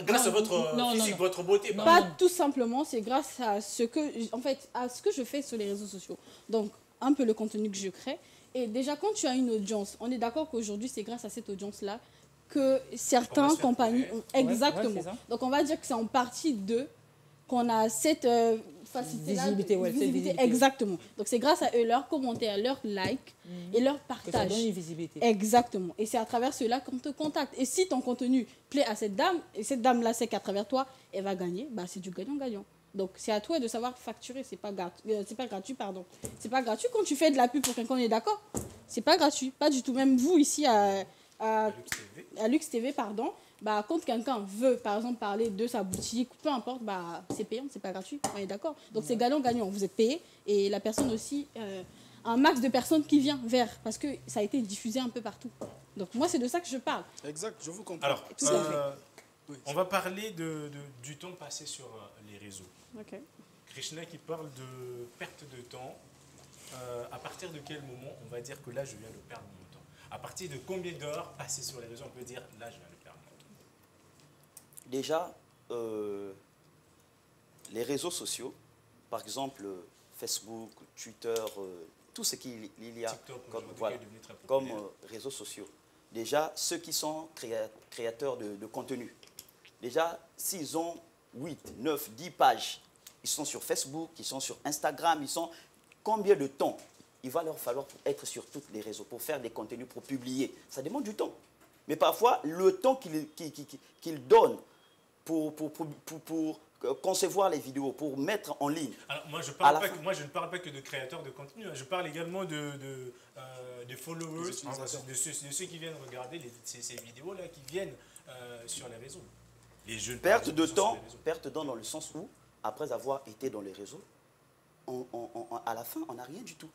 grâce à votre physique, votre beauté?
Pas tout simplement, c'est grâce à ce que, en fait, à ce que je fais sur les réseaux sociaux. Donc, un peu le contenu que je crée. Et déjà, quand tu as une audience, on est d'accord qu'aujourd'hui, c'est grâce à cette audience-là que certaines compagnies ont... Exactement. Donc, on va dire que c'est en partie d'eux qu'on a cette facilité-là. Visibilité. Exactement. Donc, c'est grâce à eux, leurs commentaires, leurs likes et leurs partages.
Que ça donne une visibilité.
Exactement. Et c'est à travers cela qu'on te contacte. Et si ton contenu plaît à cette dame, et cette dame-là sait qu'à travers toi, elle va gagner, bah, c'est du gagnant-gagnant. Donc, c'est à toi de savoir facturer. C'est pas gratuit, pardon. C'est pas gratuit quand tu fais de la pub pour quelqu'un, on est d'accord? C'est pas gratuit, pas du tout. Même vous, ici, à Lux TV, pardon, bah, quand quelqu'un veut, par exemple, parler de sa boutique, peu importe, bah, c'est payant, c'est pas gratuit, on est d'accord? Donc, c'est gagnant-gagnant. Vous êtes payé et la personne aussi, un max de personnes qui vient vers, parce que ça a été diffusé un peu partout. Donc, moi, c'est de ça que je parle.
Exact, je vous comprends.
Alors, on va parler du temps passé sur les réseaux.
Okay.
Krishna qui parle de perte de temps. À partir de quel moment on va dire que là, je viens de perdre mon temps? À partir de combien d'heures passées sur les réseaux on peut dire là, je viens de perdre mon temps?
Déjà, les réseaux sociaux, par exemple Facebook, Twitter, tout ce qu'il y a
TikTok,
comme réseaux sociaux. Déjà, ceux qui sont créateurs de contenu, déjà, s'ils ont 8, 9, 10 pages, ils sont sur Facebook, ils sont sur Instagram, ils sont... Combien de temps il va leur falloir pour être sur tous les réseaux, pour faire des contenus, pour publier? Ça demande du temps. Mais parfois, le temps qu'ils donnent pour concevoir les vidéos, pour mettre en ligne...
Alors, moi, je ne parle pas que de créateurs de contenu, je parle également de followers, de ceux qui viennent regarder ces vidéos-là, qui viennent sur les réseaux. Les jeunes,
perte de temps dans le sens où, après avoir été dans les réseaux, à la fin, on n'a rien du tout.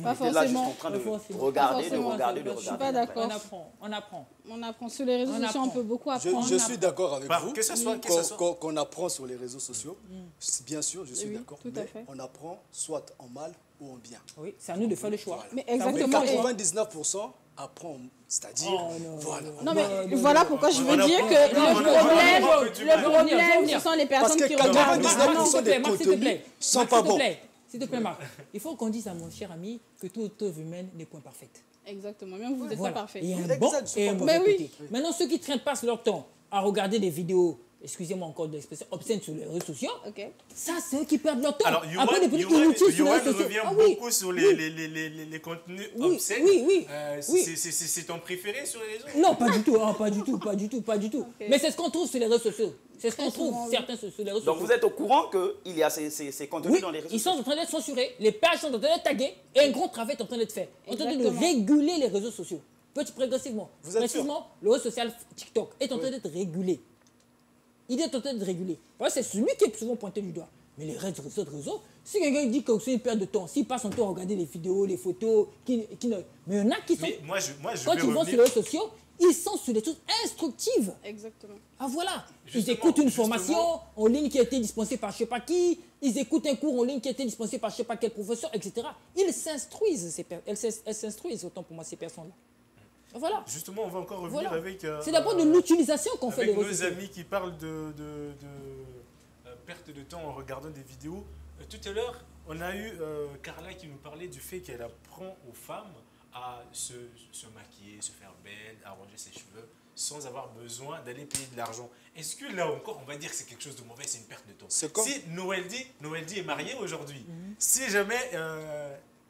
Pas forcément.
Là, juste en train de regarder.
Je suis pas d'accord.
On apprend.
On apprend sur les réseaux sociaux, on peut beaucoup apprendre.
Je suis d'accord avec vous.
Que ce soit
qu'on apprend sur les réseaux sociaux. Bien sûr, je suis d'accord. Mais on apprend soit en mal ou en bien.
Oui, c'est à nous de faire le choix.
Mais exactement.
99% apprend, c'est-à-dire...
voilà. Non, mais voilà pourquoi je veux dire que le problème, ce sont les personnes qui regardent.
Parce que 99% des contenus sont pas bons.
S'il te plaît, Marc, il faut qu'on dise à mon cher ami que toute œuvre humaine n'est point parfaite.
Exactement, même vous n'êtes pas parfait.
Il y a un bon et un mauvais côté. Maintenant, ceux qui ne passent leur temps à regarder des vidéos, excusez-moi encore de l'expression, obscènes sur les réseaux sociaux, ça, c'est eux qui perdent leur temps.
Alors, Yoann revient beaucoup sur les contenus obscènes.
Oui.
C'est ton préféré sur les réseaux?
Non, pas du tout. Okay. Mais c'est ce qu'on trouve sur les réseaux sociaux. C'est ce qu'on trouve certains sur les réseaux sociaux.
Donc vous êtes au courant qu'il y a ces contenus dans les réseaux sociaux?
Ils sont en train d'être censurés, les pages sont en train d'être taguées et un gros travail est en train d'être fait. On est en train de réguler les réseaux sociaux. Progressivement. Précisément, le réseau social TikTok est en train d'être régulé. Il est en train d'être régulé. C'est celui qui est souvent pointé du doigt. Mais les autres réseaux, si quelqu'un dit que c'est une perte de temps, s'il passe son temps à regarder les vidéos, les photos, mais il y en a qui sont... Quand ils vont sur les réseaux sociaux, ils sont sur des choses instructives.
Exactement.
Ah voilà. Ils écoutent une formation en ligne qui a été dispensée par je ne sais pas qui, ils écoutent un cours en ligne qui a été dispensé par je ne sais pas quel professeur, etc. Ils s'instruisent, elles s'instruisent autant pour moi ces personnes-là. Voilà.
Justement, on va encore revenir avec...
c'est d'abord de l'utilisation qu'on fait des
réseaux sociaux. Avec nos amis qui parlent de perte de temps en regardant des vidéos. Tout à l'heure, on a eu Carla qui nous parlait du fait qu'elle apprend aux femmes à se maquiller, se faire belle, arranger ses cheveux, sans avoir besoin d'aller payer de l'argent. Est-ce que là encore, on va dire que c'est quelque chose de mauvais, c'est une perte de temps? Si Noëldi est marié aujourd'hui, si jamais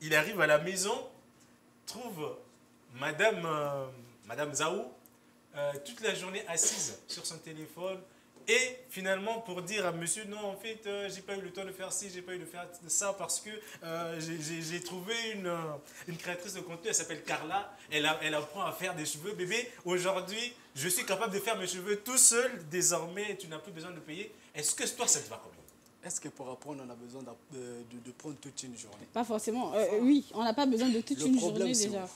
il arrive à la maison, trouve Madame Zaou, toute la journée assise sur son téléphone. Et finalement, pour dire à monsieur, non, en fait, j'ai pas eu le temps de faire ci, j'ai pas eu de faire ça parce que j'ai trouvé une créatrice de contenu, elle s'appelle Carla, elle apprend à faire des cheveux. Bébé, aujourd'hui, je suis capable de faire mes cheveux tout seul, désormais, tu n'as plus besoin de payer. Est-ce que toi, ça te va quand même?
Est-ce que pour apprendre, on a besoin de prendre toute une journée?
Pas forcément. Oui, on n'a pas besoin de toute une journée déjà.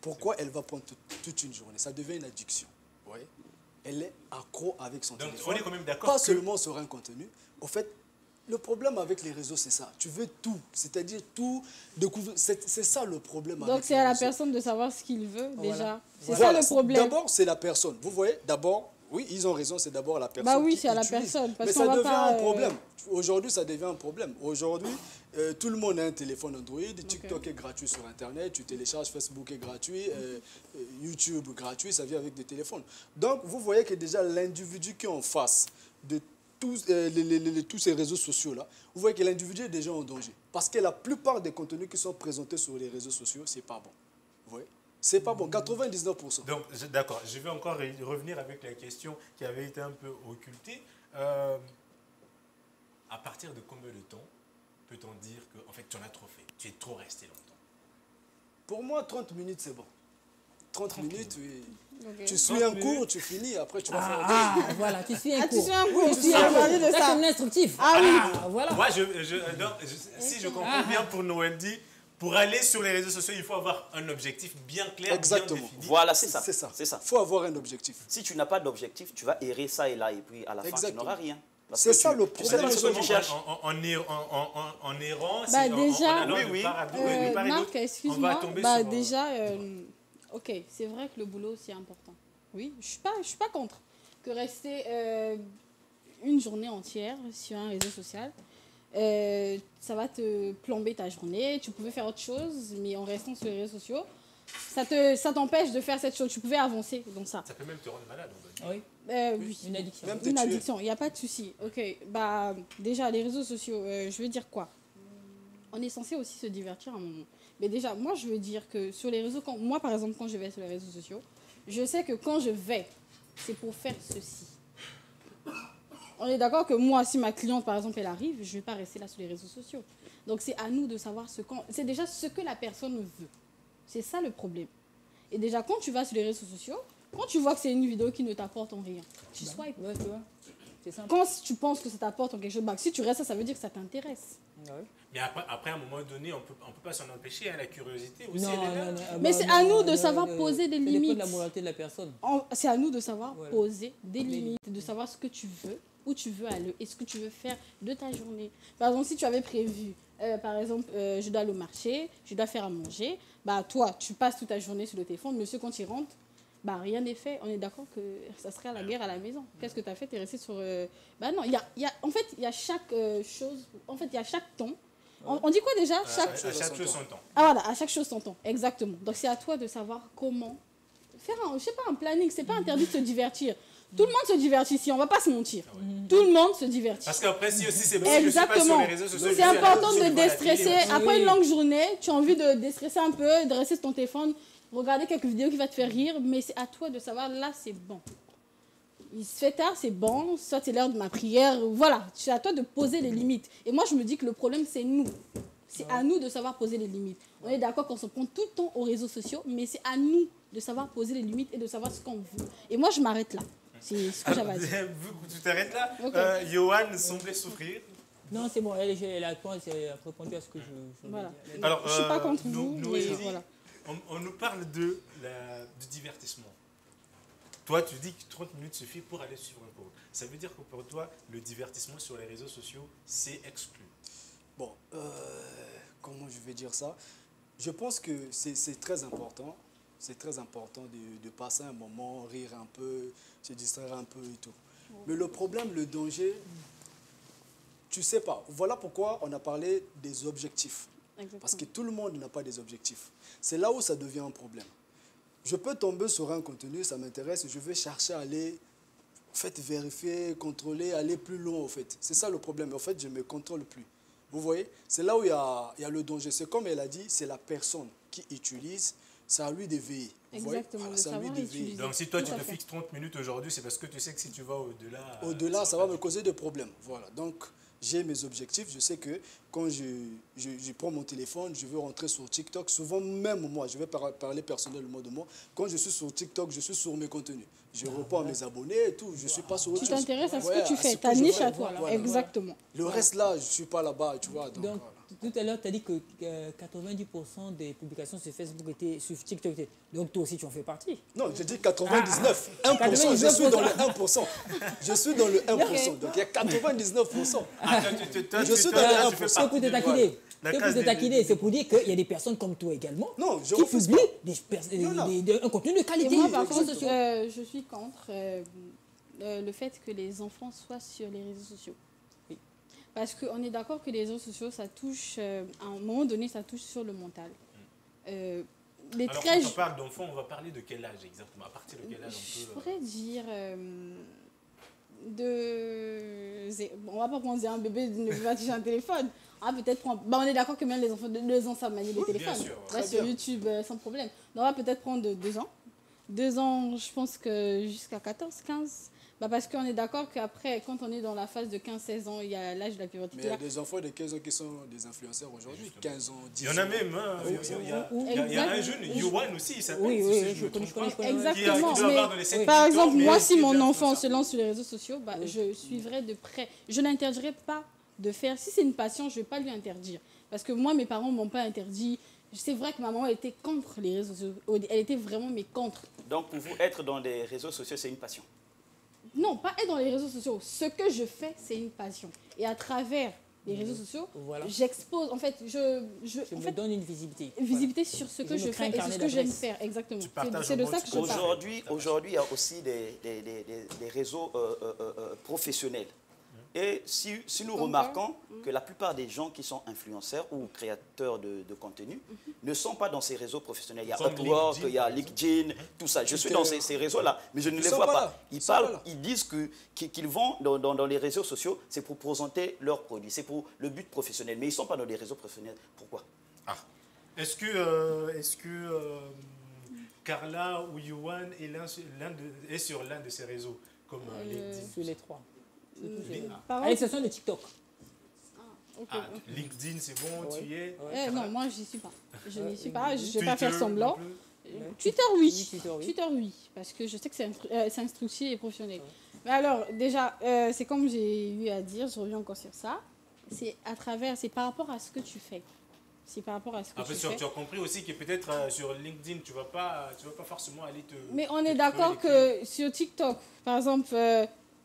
Pourquoi elle va prendre toute une journée? Ça devient une addiction. Vous voyez? Elle est accro avec son téléphone.
On est quand même d'accord.
Pas seulement sur un contenu. Au fait, le problème avec les réseaux, c'est ça. Tu veux tout. C'est-à-dire tout découvrir. C'est ça le problème.
Donc c'est à la personne de savoir ce qu'il veut déjà. C'est
ça
le problème.
D'abord, c'est la personne. Vous voyez, d'abord, oui, ils ont raison, c'est d'abord la personne.
Bah oui,
c'est
à la personne.
Mais ça devient un problème. Aujourd'hui, ça devient un problème. Aujourd'hui, tout le monde a un téléphone Android. TikTok est gratuit sur Internet. Tu télécharges, Facebook est gratuit. YouTube gratuit, ça vient avec des téléphones. Donc, vous voyez que déjà l'individu qui est en face de tous ces réseaux sociaux-là, vous voyez que l'individu est déjà en danger. Parce que la plupart des contenus qui sont présentés sur les réseaux sociaux, c'est pas bon. Vous voyez? C'est pas bon, 99%.
Donc, d'accord, je vais encore revenir avec la question qui avait été un peu occultée. À partir de combien de temps peut-on dire que en fait, tu en as trop fait, tu es trop resté longtemps?
Pour moi, 30 minutes, c'est bon. 30 minutes, oui. Okay. Tu suis un cours, tu finis, après tu vas faire...
Ah, voilà, tu suis un cours.
Tu suis un cours, tu suis un cours.
Ça, c'est un instructif.
Ah oui.
Voilà.
Moi, si je comprends bien pour Noëndi, pour aller sur les réseaux sociaux, il faut avoir un objectif bien clair,
exactement,
bien défini.
Voilà, c'est ça.
C'est ça.
C'est ça.
Il faut avoir un objectif.
Si tu n'as pas d'objectif, tu vas errer ça et là, et puis à la fin, tu n'auras rien.
C'est ça le problème.
Tu sais ce que tu cherches.
En errant,
bah déjà,
Marc,
excuse-moi. Déjà, ok, c'est vrai que le boulot, c'est important. Oui, je suis pas contre que rester une journée entière sur un réseau social. Ça va te plomber ta journée. Tu pouvais faire autre chose, mais en restant sur les réseaux sociaux, ça t'empêche de faire cette chose. Tu pouvais avancer dans ça.
Ça peut même te rendre malade.
Oui.
Oui.
Une addiction.
Une addiction, il n'y a pas de souci. Ok, bah déjà, les réseaux sociaux, je veux dire quoi? On est censé aussi se divertir à un moment. Mais déjà, moi, je veux dire que sur les réseaux, moi, par exemple, quand je vais sur les réseaux sociaux, je sais que quand je vais, c'est pour faire ceci. On est d'accord que moi, si ma cliente, par exemple, elle arrive, je ne vais pas rester là sur les réseaux sociaux. Donc, c'est à nous de savoir c'est déjà ce que la personne veut. C'est ça le problème. Et déjà, quand tu vas sur les réseaux sociaux, quand tu vois que c'est une vidéo qui ne t'apporte en rien, tu swipes.
Ouais, tu vois. C'est simple.
Quand tu penses que ça t'apporte en quelque chose, bah, si tu restes, ça veut dire que ça t'intéresse.
Ouais.
Mais après, à un moment donné, on peut pas s'en empêcher. Hein, la curiosité aussi,
non,
elle est là.
Mais c'est à nous de savoir poser des limites.
Ça dépend de la moralité de la personne.
C'est à nous de savoir poser des limites, de savoir ce que tu veux, où tu veux aller et ce que tu veux faire de ta journée. Par exemple, si tu avais prévu, par exemple, je dois aller au marché, je dois faire à manger, bah toi, tu passes toute ta journée sur le téléphone, monsieur, quand il rentre, bah rien n'est fait. On est d'accord que ça serait la guerre à la maison. Qu'est-ce que tu as fait? Tu es resté sur... Bah non, en fait, il y a chaque chose... En fait, il y a chaque temps. On dit quoi déjà?
À chaque chose son temps.
Ah voilà, à chaque chose son temps. Exactement. Donc, c'est à toi de savoir comment faire un planning. C'est pas interdit de se divertir. Tout le monde se divertit ici, on va pas se mentir. Tout le monde se divertit.
Parce qu'après, si aussi c'est bon,
exactement.
Je suis pas sur les réseaux sociaux.
C'est important de déstresser. Après une longue journée, tu as envie de déstresser un peu, de rester sur ton téléphone, regarder quelques vidéos qui vont te faire rire, mais c'est à toi de savoir, là, c'est bon. Il se fait tard, c'est bon, soit c'est l'heure de ma prière, voilà. C'est à toi de poser les limites. Et moi, je me dis que le problème, c'est nous. C'est à nous de savoir poser les limites. On est d'accord qu'on se prend tout le temps aux réseaux sociaux, mais c'est à nous de savoir poser les limites et de savoir ce qu'on veut. Et moi, je m'arrête là. C'est ce que j'avais à dire.
Tu t'arrêtes là. Okay. Johan semblait souffrir.
Non, c'est bon, elle a répondu à ce que je
voilà.
Alors,
je ne suis pas contre vous, mais
voilà. On nous parle du divertissement. Toi, tu dis que 30 minutes suffit pour aller suivre un cours. Ça veut dire que pour toi, le divertissement sur les réseaux sociaux, c'est exclu.
Bon, comment je vais dire ça? Je pense que c'est très important. C'est très important de passer un moment, rire un peu, se distraire un peu et tout. Mais le problème, le danger, tu sais pas. Voilà pourquoi on a parlé des objectifs. Exactement. Parce que tout le monde n'a pas des objectifs. C'est là où ça devient un problème. Je peux tomber sur un contenu, ça m'intéresse, je vais chercher à aller en fait, vérifier, contrôler, aller plus loin. En fait. C'est ça le problème. En fait, je ne me contrôle plus. Vous voyez? C'est là où il y a le danger. C'est comme elle a dit, c'est la personne qui utilise c'est à lui de veiller.
Exactement,
voilà, c'est à lui de veiller.
Donc si toi tu te fixes 30 minutes aujourd'hui, c'est parce que tu sais que si tu vas au-delà...
Au-delà, ça va me causer des problèmes. Voilà, donc j'ai mes objectifs. Je sais que quand je prends mon téléphone, je veux rentrer sur TikTok. Souvent, même moi, je vais parler personnellement de moi. Quand je suis sur TikTok, je suis sur mes contenus. Je réponds à mes abonnés et tout. Je ne suis pas sur autre chose.
Tu t'intéresses à ce que tu fais, ta niche à toi. Voilà. Exactement.
Le reste là, je ne suis pas là-bas, tu vois. Donc,
voilà. Tout à l'heure, tu as dit que 90% des publications sur Facebook étaient sur TikTok. Donc toi aussi, tu en fais partie.
Non, j'ai dit 99. 1%, je suis dans le 1%. Je suis dans le 1%. Donc il y a 99%.
Je suis dans le 1%. C'est pour te taquiner. C'est pour dire qu'il y a des personnes comme toi également qui publient un contenu de qualité.
Et moi, par contre, je suis contre le fait que les enfants soient sur les réseaux sociaux. Parce qu'on est d'accord que les réseaux sociaux, ça touche, à un moment donné, ça touche sur le mental.
Alors, quand on parle d'enfants, on va parler de quel âge exactement? À partir de quel âge on peut...
Je pourrais dire... on va pas prendre un bébé ne veut pas toucher un téléphone. On va peut-être prendre... on est d'accord que même les enfants de 2 ans savent manier les téléphones.
Bien sûr,
ouais. Sur YouTube, sans problème. Donc, on va peut-être prendre de 2 ans. 2 ans, je pense que jusqu'à 14, 15... parce qu'on est d'accord qu'après, quand on est dans la phase de 15-16 ans, il y a l'âge de la puberté.
Mais il y a des enfants de 15 ans qui sont des influenceurs aujourd'hui. 15 ans, 10 ans.
Il y en a même. Hein, il y a un jeune, Yohan aussi, il s'appelle.
Oui, je connais.
Exactement. Par exemple, moi, si mon enfant se lance sur les réseaux sociaux, je suivrai de près. Je n'interdirai pas de faire. Si c'est une passion, je ne vais pas lui interdire. Parce que moi, mes parents ne m'ont pas interdit. C'est vrai que ma maman était contre les réseaux sociaux. Elle était vraiment contre.
Donc, pour vous, être dans les réseaux sociaux, c'est une passion?
Non, pas être dans les réseaux sociaux. Ce que je fais, c'est une passion. Et à travers les réseaux sociaux, j'expose, en fait, je
me donne une visibilité.
Visibilité sur ce que je fais et sur ce que j'aime faire, exactement. C'est de ça que je parle.
Aujourd'hui, il y a aussi des réseaux professionnels. Et si nous remarquons que la plupart des gens qui sont influenceurs ou créateurs de contenu ne sont pas dans ces réseaux professionnels. Il y a Upwork, il y a LinkedIn, tout ça. Je suis dans ces réseaux-là, mais je ne les vois pas. Ils disent qu'ils vont dans les réseaux sociaux, c'est pour présenter leurs produits, c'est pour le but professionnel. Mais ils ne sont pas dans les réseaux professionnels. Pourquoi?
Est-ce que Carla ou Yohan est sur l'un de ces réseaux comme LinkedIn?
Sur les 3. À l'exception de TikTok.
LinkedIn, c'est bon, tu y es?
Non, moi, j'y suis pas. Je n'y suis pas, je ne vais pas faire semblant. Twitter, oui. Twitter, oui. Parce que je sais que c'est instructif et professionnel. Mais alors, déjà, c'est comme j'ai eu à dire, je reviens encore sur ça. C'est par rapport à ce que tu fais. C'est par rapport à ce que tu fais.
Tu as compris aussi que peut-être sur LinkedIn, tu vas pas forcément aller te...
Mais on est d'accord que sur TikTok, par exemple...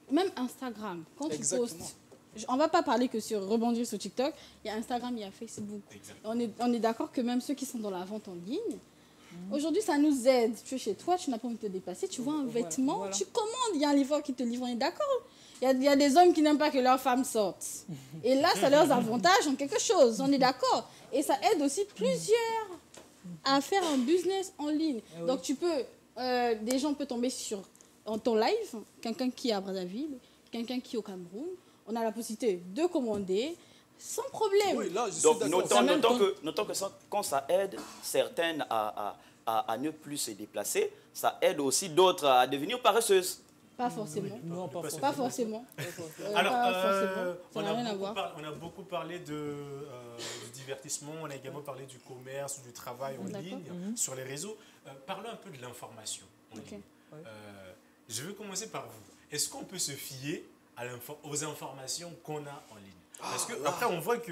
Même Instagram, quand tu postes, on ne va pas parler que sur rebondir sur TikTok, il y a Instagram, il y a Facebook. On est d'accord que même ceux qui sont dans la vente en ligne, aujourd'hui ça nous aide. Tu es chez toi, tu n'as pas envie de te dépasser, tu vois un vêtement, tu commandes, il y a un livreur qui te livre, on est d'accord. Il y a des hommes qui n'aiment pas que leurs femmes sortent. Et là, ça leur avantage en quelque chose, on est d'accord. Et ça aide aussi plusieurs à faire un business en ligne. Donc tu peux, des gens peuvent tomber sur... En ton live, quelqu'un qui est à Brazzaville, quelqu'un qui est au Cameroun, on a la possibilité de commander sans problème.
Oui, là, je suis
donc, notons que quand ça aide certaines à ne plus se déplacer, ça aide aussi d'autres à devenir paresseuses.
Pas forcément.
Non,
pas forcément.
Alors,
ça n'a rien à voir.
On a beaucoup parlé du divertissement, on a également parlé du commerce, du travail en ligne, sur les réseaux. Parlons un peu de l'information en ligne. Je vais commencer par vous. Est-ce qu'on peut se fier aux informations qu'on a en ligne? Parce qu'après, on voit que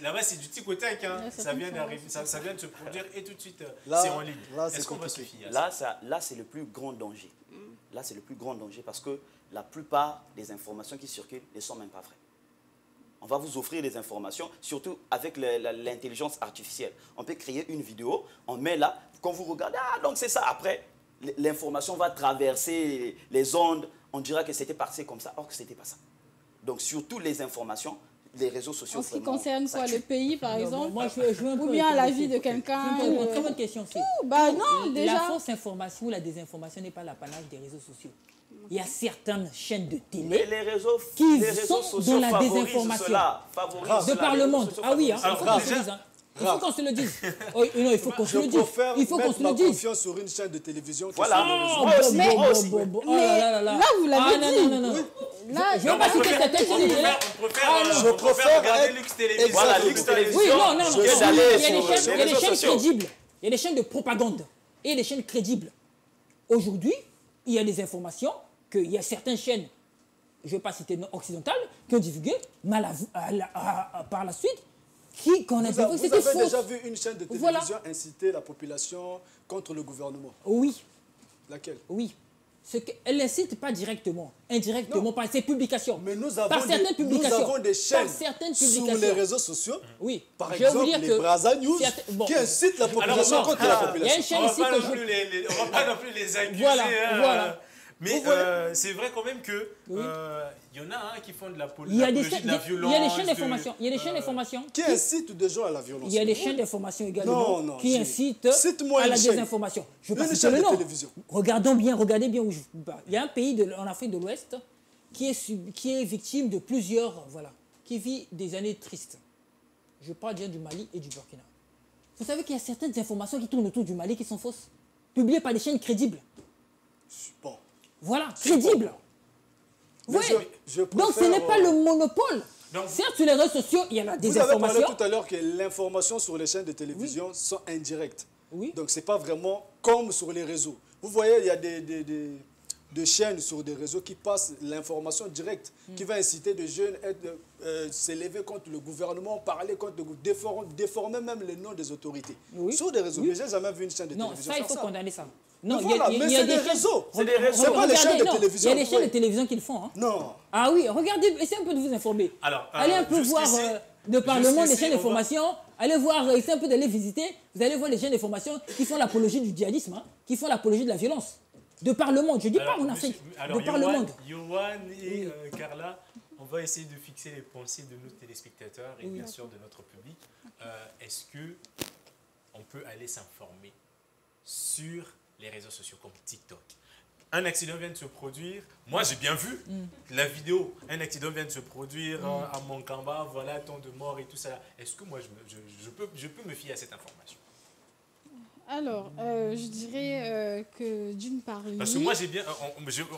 là-bas, c'est du tic au tac. Hein. Ça vient d'arriver, ça vient de se produire et tout de suite, c'est en ligne. Est-ce qu'on va se fier à ça?
Là, c'est le plus grand danger. Là, c'est le plus grand danger parce que la plupart des informations qui circulent ne sont même pas vraies. On va vous offrir des informations, surtout avec l'intelligence artificielle. On peut créer une vidéo, on met là, quand vous regardez, donc c'est ça. Après, l'information va traverser les ondes, on dira que c'était passé comme ça, or que ce n'était pas ça. Donc, surtout les informations, les réseaux sociaux...
En ce qui concerne quoi, le pays, par exemple,
moi, ou
bien la vie de quelqu'un...
Une très bonne question.
Non, déjà...
La fausse information ou la désinformation n'est pas l'apanage des réseaux sociaux. Il y a certaines chaînes de télé qui sont dans la désinformation. De par le monde. Ah oui, Il faut qu'on se le dise. Oh, non, il faut qu'on se le dise. Il faut qu'on se le dise.
Confiance sur une chaîne de télévision.
Voilà.
Moi aussi.
Là, vous l'avez dit.
Non. Là, je ne vais pas citer cette chaîne.
Je préfère regarder Lux Télévision.
Voilà, Lux Télévision.
Oui, non. Il y a des chaînes
sociaux.
crédibles. Il y a des chaînes de propagande et des chaînes crédibles. Aujourd'hui, il y a des informations qu'il y a certaines chaînes, je ne vais pas citer occidentales, qui ont divulgué, mais par la suite, qu'on a dit
Vous avez déjà vu une chaîne de télévision inciter la population contre le gouvernement?
Oui.
Laquelle?
Oui. Elle n'incite pas directement, indirectement par ses publications.
Mais nous
par certaines publications.
Nous avons des chaînes
sur
les réseaux sociaux.
Oui.
Par exemple, les Brazza News qui incitent la population contre la population.
Il y a une chaîne ici que
on ne va pas non plus les accuser.
Voilà.
Mais c'est vrai quand même que y en a qui font de la
il y a des
chaînes
d'information. Il y a des chaînes d'information.
Qui incitent des gens à la violence.
Il y a des chaînes d'information également qui incitent à la désinformation. Je ne vais pas citer le nom. Regardez bien où je parle. Il y a un pays en Afrique de l'Ouest qui est victime de plusieurs, qui vit des années tristes. Je parle bien du Mali et du Burkina. Vous savez qu'il y a certaines informations qui tournent autour du Mali qui sont fausses, publiées par des chaînes crédibles.
Bon.
Voilà, crédible. Oui. Donc ce n'est pas le monopole. Certes, sur les réseaux sociaux, il y en a des informations.
Vous avez parlé tout à l'heure que l'information sur les chaînes de télévision sont indirectes.
Oui.
Donc ce n'est pas vraiment comme sur les réseaux. Vous voyez, il y a des chaînes sur des réseaux qui passent l'information directe, qui va inciter des jeunes à s'élever contre le gouvernement, parler contre le gouvernement, déformer même les noms des autorités. Oui. Sur des réseaux. Mais je n'ai jamais vu une chaîne de télévision.
Non, ça, il faut condamner ça.
Non, mais c'est des réseaux. C'est des réseaux. C'est pas les chaînes de télévision.
Il y a des chaînes de télévision qui le font.
Non.
Ah oui, regardez, essayez un peu de vous informer.
Alors,
allez un peu voir de par le monde les chaînes d'information. Allez voir, essayez un peu d'aller visiter. Vous allez voir les chaînes d'information qui font l'apologie du djihadisme, qui font l'apologie de la violence. De par le monde, je ne dis pas en Afrique. De par le monde.
Yoann et Carla, on va essayer de fixer les pensées de nos téléspectateurs et bien sûr de notre public. Est-ce qu'on peut aller s'informer sur les réseaux sociaux comme TikTok? Un accident vient de se produire. Moi, j'ai bien vu la vidéo. Un accident vient de se produire à Moncamba. Voilà, tant de morts et tout ça. Est-ce que moi, je peux me fier à cette information?
Alors, je dirais que d'une part, oui.
Parce que moi,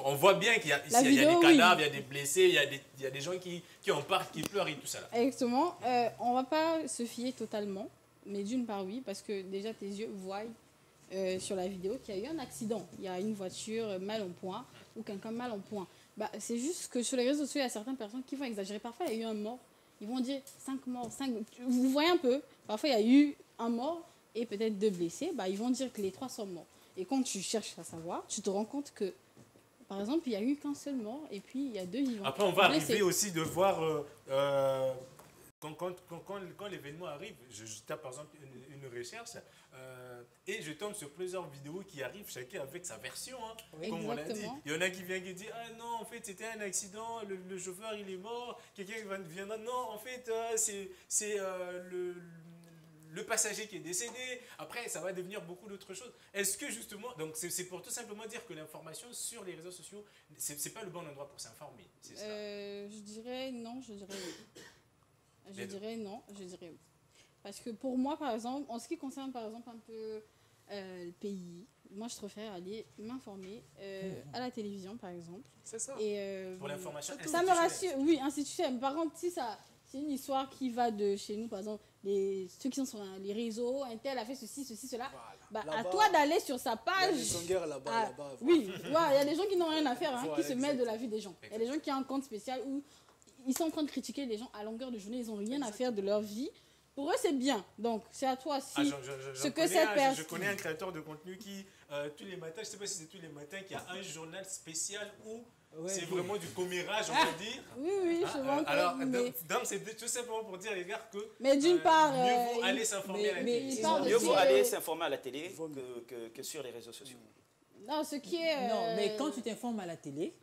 on voit bien qu'il y a des cadavres, il y a des blessés, il y a des gens qui en parlent, qui pleurent et tout ça. Là.
Exactement. On ne va pas se fier totalement. Mais d'une part, oui, parce que déjà, tes yeux voient sur la vidéo qu'il y a eu un accident. Il y a une voiture mal en point ou quelqu'un mal en point. Bah, c'est juste que sur les réseaux sociaux, il y a certaines personnes qui vont exagérer. Parfois, il y a eu un mort. Ils vont dire 5 morts, 5... Vous voyez un peu. Parfois, il y a eu un mort et peut-être 2 blessés. Bah, ils vont dire que les 3 sont morts. Et quand tu cherches à savoir, tu te rends compte que, par exemple, il n'y a eu qu'un seul mort et puis il y a 2 vivants.
Après, on va arriver aussi de voir... Quand l'événement arrive, je tape par exemple une recherche et je tombe sur plusieurs vidéos qui arrivent, chacun avec sa version, comme on l'a dit. Il y en a qui viennent qui disent « Ah non, en fait, c'était un accident, le chauffeur, il est mort. » Quelqu'un viendra « Non, en fait, c'est le passager qui est décédé. » Après, ça va devenir beaucoup d'autres choses. Est-ce que justement... Donc, c'est pour tout simplement dire que l'information sur les réseaux sociaux, c'est pas le bon endroit pour s'informer.
Je dirais non, je dirais oui. Je dirais non, je dirais oui. Parce que pour moi, par exemple, en ce qui concerne par exemple un peu le pays, moi je préfère aller m'informer à la télévision par exemple.
C'est ça.
Et,
pour l'information
ça me rassure, oui, institutionnelle. Par contre, si c'est une histoire qui va de chez nous, par exemple, ceux qui sont sur les réseaux, un tel a fait ceci, cela, voilà. Bah, à toi d'aller sur sa page.
Il y a des guerres là-bas.
Oui, il y a des gens qui n'ont rien à faire, qui se mêlent de la vie des gens. Il y a des gens qui ont un compte spécial où ils sont en train de critiquer les gens à longueur de journée, ils n'ont rien à faire de leur vie. Pour eux, c'est bien. Donc, c'est à toi si
je connais un créateur de contenu qui, tous les matins, je ne sais pas si c'est tous les matins, qui a un journal spécial où c'est vraiment du commérage, on va dire.
Oui, je vois.
Alors, donc, c'est tout simplement pour dire, les gars, que
mais d'une part,
mieux vaut aller s'informer à la télé.
Mieux vaut aller s'informer à la télé que sur les réseaux sociaux.
Non, ce qui est...
Non, mais quand tu t'informes à la télé,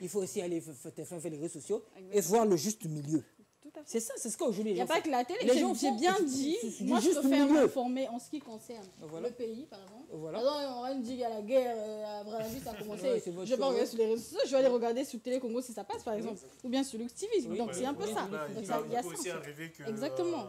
il faut aussi aller faire les réseaux sociaux et voir le juste milieu. C'est ça, c'est ce qu'aujourd'hui
il n'y a pas que la télé, j'ai bien dit. Moi, je préfère m'informer en ce qui concerne le pays, par exemple. Par exemple, on va me dire qu'il y a la guerre à Brazzaville, ça a commencé. Je ne vais pas regarder sur les réseaux sociaux, je vais aller regarder sur Télé Congo si ça passe, par exemple. Ou bien sur Lux TV. Donc, c'est un peu ça.
Il peut aussi arriver que...
Exactement.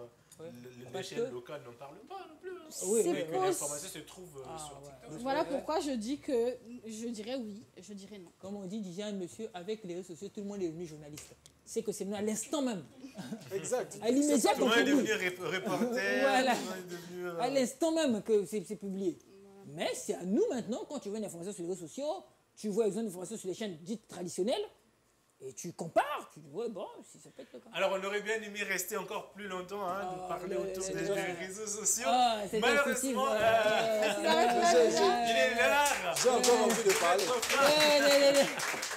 l'échelle locale n'en parle pas non plus.
Oui,
mais que l'information se trouve sur TikTok.
Voilà pourquoi je dis que je dirais oui, je dirais non.
Comme on dit, disait un monsieur, avec les réseaux sociaux, tout le monde est devenu journaliste. C'est que c'est à l'instant même.
Exact.
À l'immédiat,
tout le monde est devenu reporter.
Voilà. À l'instant même que c'est publié. Mais c'est à nous maintenant, quand tu vois une information sur les réseaux sociaux, tu vois une information sur les chaînes dites traditionnelles, et tu compares, tu dis, ouais, bon, si ça peut être le cas.
Alors, on aurait bien aimé rester encore plus longtemps, de parler autour des réseaux sociaux.
Malheureusement,
il est l'heure.
J'ai encore envie de parler.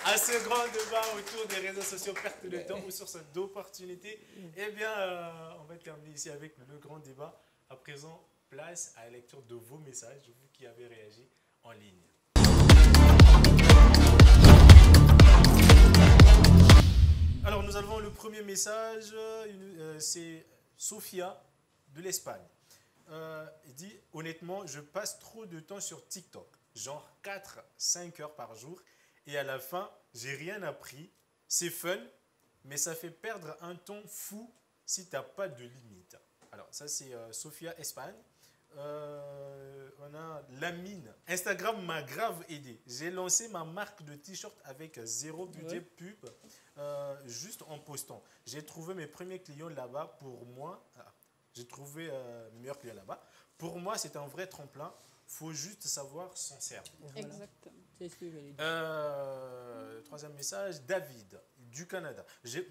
À ce grand débat autour des réseaux sociaux, perte de temps ou source d'opportunités. Eh bien, on va terminer ici avec le grand débat. À présent, place à la lecture de vos messages, vous qui avez réagi en ligne. Alors, nous avons le premier message, c'est Sofia de l'Espagne. Il dit, honnêtement, je passe trop de temps sur TikTok, genre 4-5 heures par jour, et à la fin, j'ai rien appris. C'est fun, mais ça fait perdre un temps fou si tu n'as pas de limite. Alors, ça, c'est Sofia, Espagne. On a Lamine. Instagram m'a grave aidé. J'ai lancé ma marque de t-shirt avec 0 budget pub, juste en postant. J'ai trouvé mes premiers clients là-bas. Pour moi, j'ai trouvé mes meilleurs clients là-bas. Pour moi, c'est un vrai tremplin. Faut juste savoir s'en servir.
Voilà. Exactement.
C'est ce que j'allais dire.
Troisième message, David du Canada.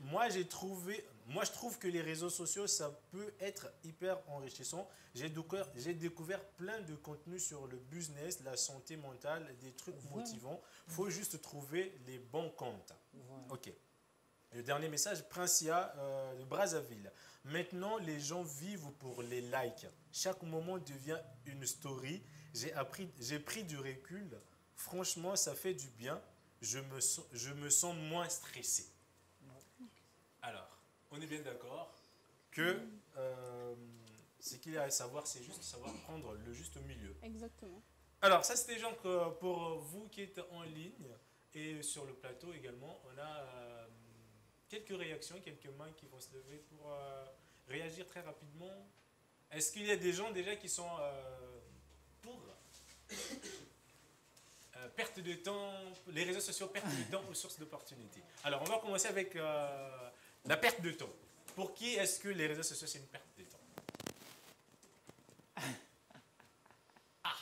Moi, je trouve que les réseaux sociaux, ça peut être hyper enrichissant. J'ai découvert plein de contenus sur le business, la santé mentale, des trucs motivants. Il faut juste trouver les bons comptes. Voilà. Ok. Le dernier message, Princia de Brazzaville. Maintenant, les gens vivent pour les likes. Chaque moment devient une story. J'ai pris du recul. Franchement, ça fait du bien. Je me sens moins stressé. Alors, on est bien d'accord que ce qu'il y a à savoir, c'est juste savoir prendre le juste milieu.
Exactement.
Alors, ça, c'était genre que pour vous qui êtes en ligne et sur le plateau également, on a quelques réactions, quelques mains qui vont se lever pour réagir très rapidement. Est-ce qu'il y a des gens déjà qui sont pour perte de temps, les réseaux sociaux, perte de temps aux sources d'opportunités? Alors, on va commencer avec la perte de temps. Pour qui est-ce que les réseaux sociaux, c'est une perte de temps? Ah,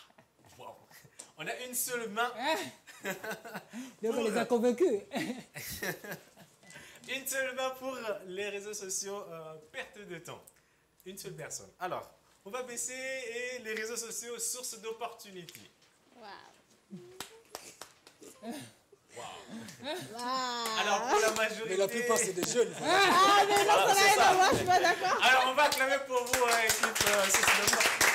wow. On a une seule main.
Donc, on les a convaincus.
Une seule main pour les réseaux sociaux, perte de temps. Une seule personne. Alors, on va baisser et les réseaux sociaux, source d'opportunités.
Wow.
Wow. Alors, pour la majorité...
Mais la plupart, c'est des jeunes.
Ah, mais non, ça n'a rien à voir, je suis pas d'accord.
Alors, on va acclamer pour vous, équipe source d'opportunités.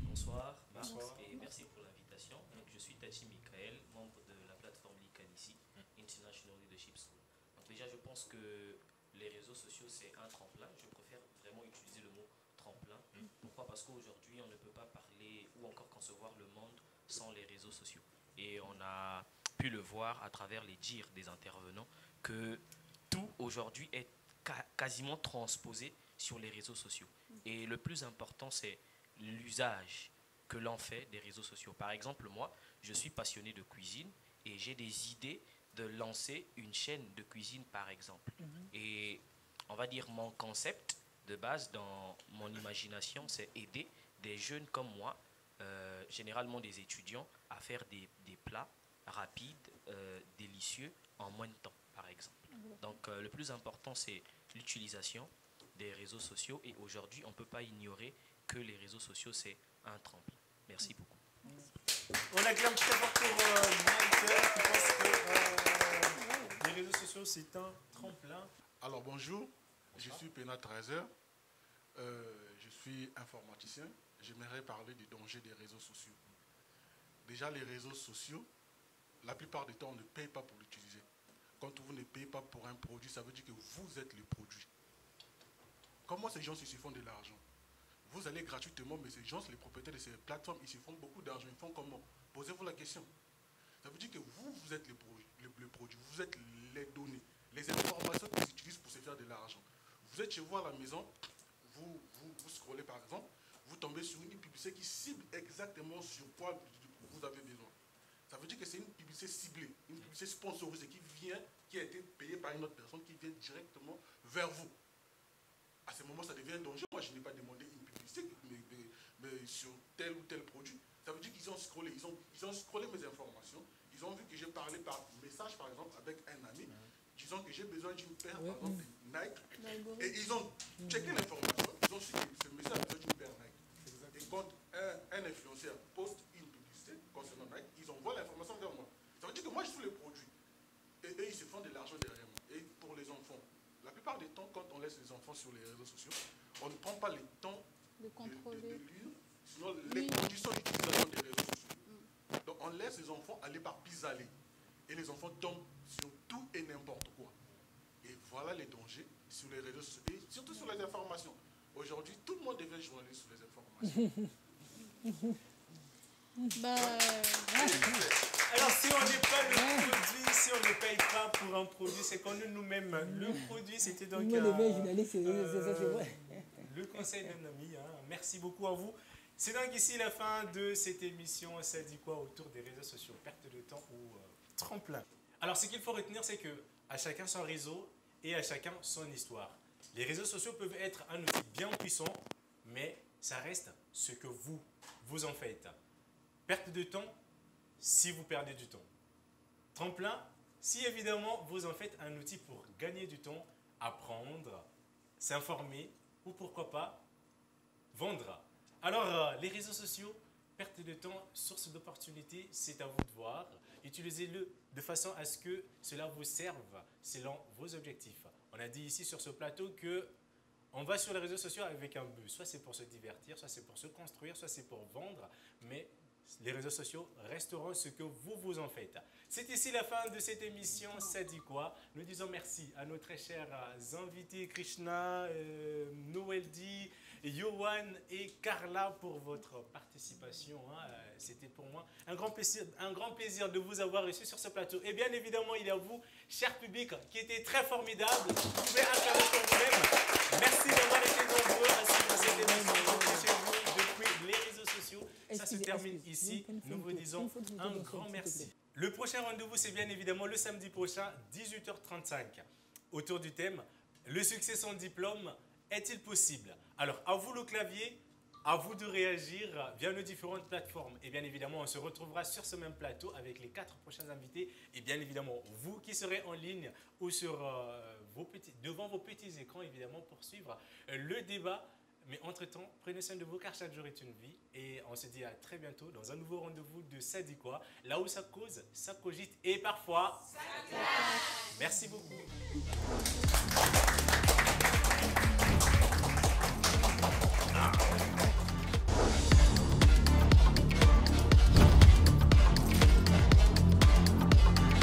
Bonsoir. Et merci pour l'invitation. Donc, je suis Tachi Michael, membre de la plateforme Likanisi, International Leadership School. Donc, déjà, je pense que les réseaux sociaux, c'est un tremplin. Je préfère vraiment utiliser le mot tremplin. Pourquoi? Parce qu'aujourd'hui, on ne peut pas parler ou encore concevoir le monde sans les réseaux sociaux. Et on a pu le voir à travers les dires des intervenants que tout aujourd'hui est quasiment transposé sur les réseaux sociaux. Et le plus important, c'est l'usage que l'on fait des réseaux sociaux. Par exemple, moi, je suis passionné de cuisine et j'ai des idées de lancer une chaîne de cuisine, par exemple. Et on va dire mon concept de base dans mon imagination, c'est aider des jeunes comme moi, généralement des étudiants, à faire des plats rapides, délicieux, en moins de temps, par exemple. Donc, le plus important, c'est l'utilisation des réseaux sociaux. Et aujourd'hui, on ne peut pas ignorer que les réseaux sociaux, c'est un tremplin. Merci beaucoup.
On acclame très fort pour Michael qui pense que les réseaux sociaux, c'est un tremplin.
Alors, bonjour. Je suis Pena Trazer. Je suis informaticien. J'aimerais parler du danger des réseaux sociaux. Déjà, les réseaux sociaux, la plupart du temps, on ne paye pas pour l'utiliser. Quand vous ne payez pas pour un produit, ça veut dire que vous êtes le produit. Comment ces gens se font de l'argent? Vous allez gratuitement, mais ces gens, les propriétaires de ces plateformes, ils se font beaucoup d'argent. Ils font comment? Posez-vous la question. Ça veut dire que vous êtes le produit, vous êtes les données, les informations qu'ils utilisent pour se faire de l'argent. Vous êtes chez vous à la maison, vous scrollez par exemple, vous tombez sur une publicité qui cible exactement sur quoi vous avez besoin. Ça veut dire que c'est une publicité ciblée, une publicité sponsorisée qui a été payée par une autre personne qui vient directement vers vous. À ce moment, ça devient un danger. Moi, je n'ai pas demandé une publicité mais sur tel ou tel produit. Ça veut dire qu'ils ont scrollé, ils ont scrollé mes informations. Ils ont vu que j'ai parlé par message, par exemple, avec un ami, disant que j'ai besoin d'une paire, par exemple, Nike. Et ils ont checké l'information. Ils ont su que ce message a besoin d'une paire Nike. Et quand un influenceur poste une publicité concernant Nike, ils envoient l'information vers moi. Ça veut dire que moi, je suis le produit. Et eux, ils se font de l'argent derrière moi. Et pour les enfants, la plupart du temps, quand on laisse les enfants sur les réseaux sociaux, on ne prend pas le temps de lire, sinon les conditions d'utilisation des réseaux sociaux. Donc on laisse les enfants aller par pis-aller. Et les enfants tombent sur tout et n'importe quoi. Et voilà les dangers sur les réseaux sociaux, et surtout sur les informations. Aujourd'hui, tout le monde devient journaliste sur les informations.
Alors si on n'est pas le produit, si on ne paye pas pour un produit, c'est qu'on est nous-mêmes. Le produit, c'était donc le conseil d'un ami. Merci beaucoup à vous. C'est donc ici la fin de cette émission. Ça dit quoi autour des réseaux sociaux? Perte de temps ou tremplin. Alors ce qu'il faut retenir, c'est que à chacun son réseau et à chacun son histoire. Les réseaux sociaux peuvent être un outil bien puissant, mais ça reste ce que vous en faites. Perte de temps, si vous perdez du temps. Tremplin, si évidemment vous en faites un outil pour gagner du temps, apprendre, s'informer ou pourquoi pas vendre. Alors les réseaux sociaux, perte de temps, source d'opportunités, c'est à vous de voir. Utilisez-le de façon à ce que cela vous serve selon vos objectifs. On a dit ici sur ce plateau que on va sur les réseaux sociaux avec un but. Soit c'est pour se divertir, soit c'est pour se construire, soit c'est pour vendre. Mais les réseaux sociaux resteront ce que vous en faites. C'est ici la fin de cette émission. Ça dit quoi? Nous disons merci à nos très chers invités, Krishna, Noeldi, Yohan et Carla pour votre participation. C'était pour moi un grand plaisir de vous avoir reçu sur ce plateau. Et bien évidemment, il y a vous, cher public, qui était très formidable. Vous pouvez acclamer pour vous-même. Merci d'avoir été nombreux à suivre cette émission chez vous depuis les réseaux sociaux. Ça se termine ici. Nous vous disons un grand merci. Le prochain rendez-vous, c'est bien évidemment le samedi prochain, 18h35. Autour du thème, le succès sans diplôme, est-il possible? Alors, à vous le clavier, à vous de réagir via nos différentes plateformes. Et bien évidemment, on se retrouvera sur ce même plateau avec les 4 prochains invités. Et bien évidemment, vous qui serez en ligne ou sur, devant vos petits écrans, évidemment, pour suivre le débat. Mais entre-temps, prenez soin de vous car chaque jour est une vie. Et on se dit à très bientôt dans un nouveau rendez-vous de Ça dit quoi? Là où ça cause, ça cogite et parfois... ça clash. Merci beaucoup.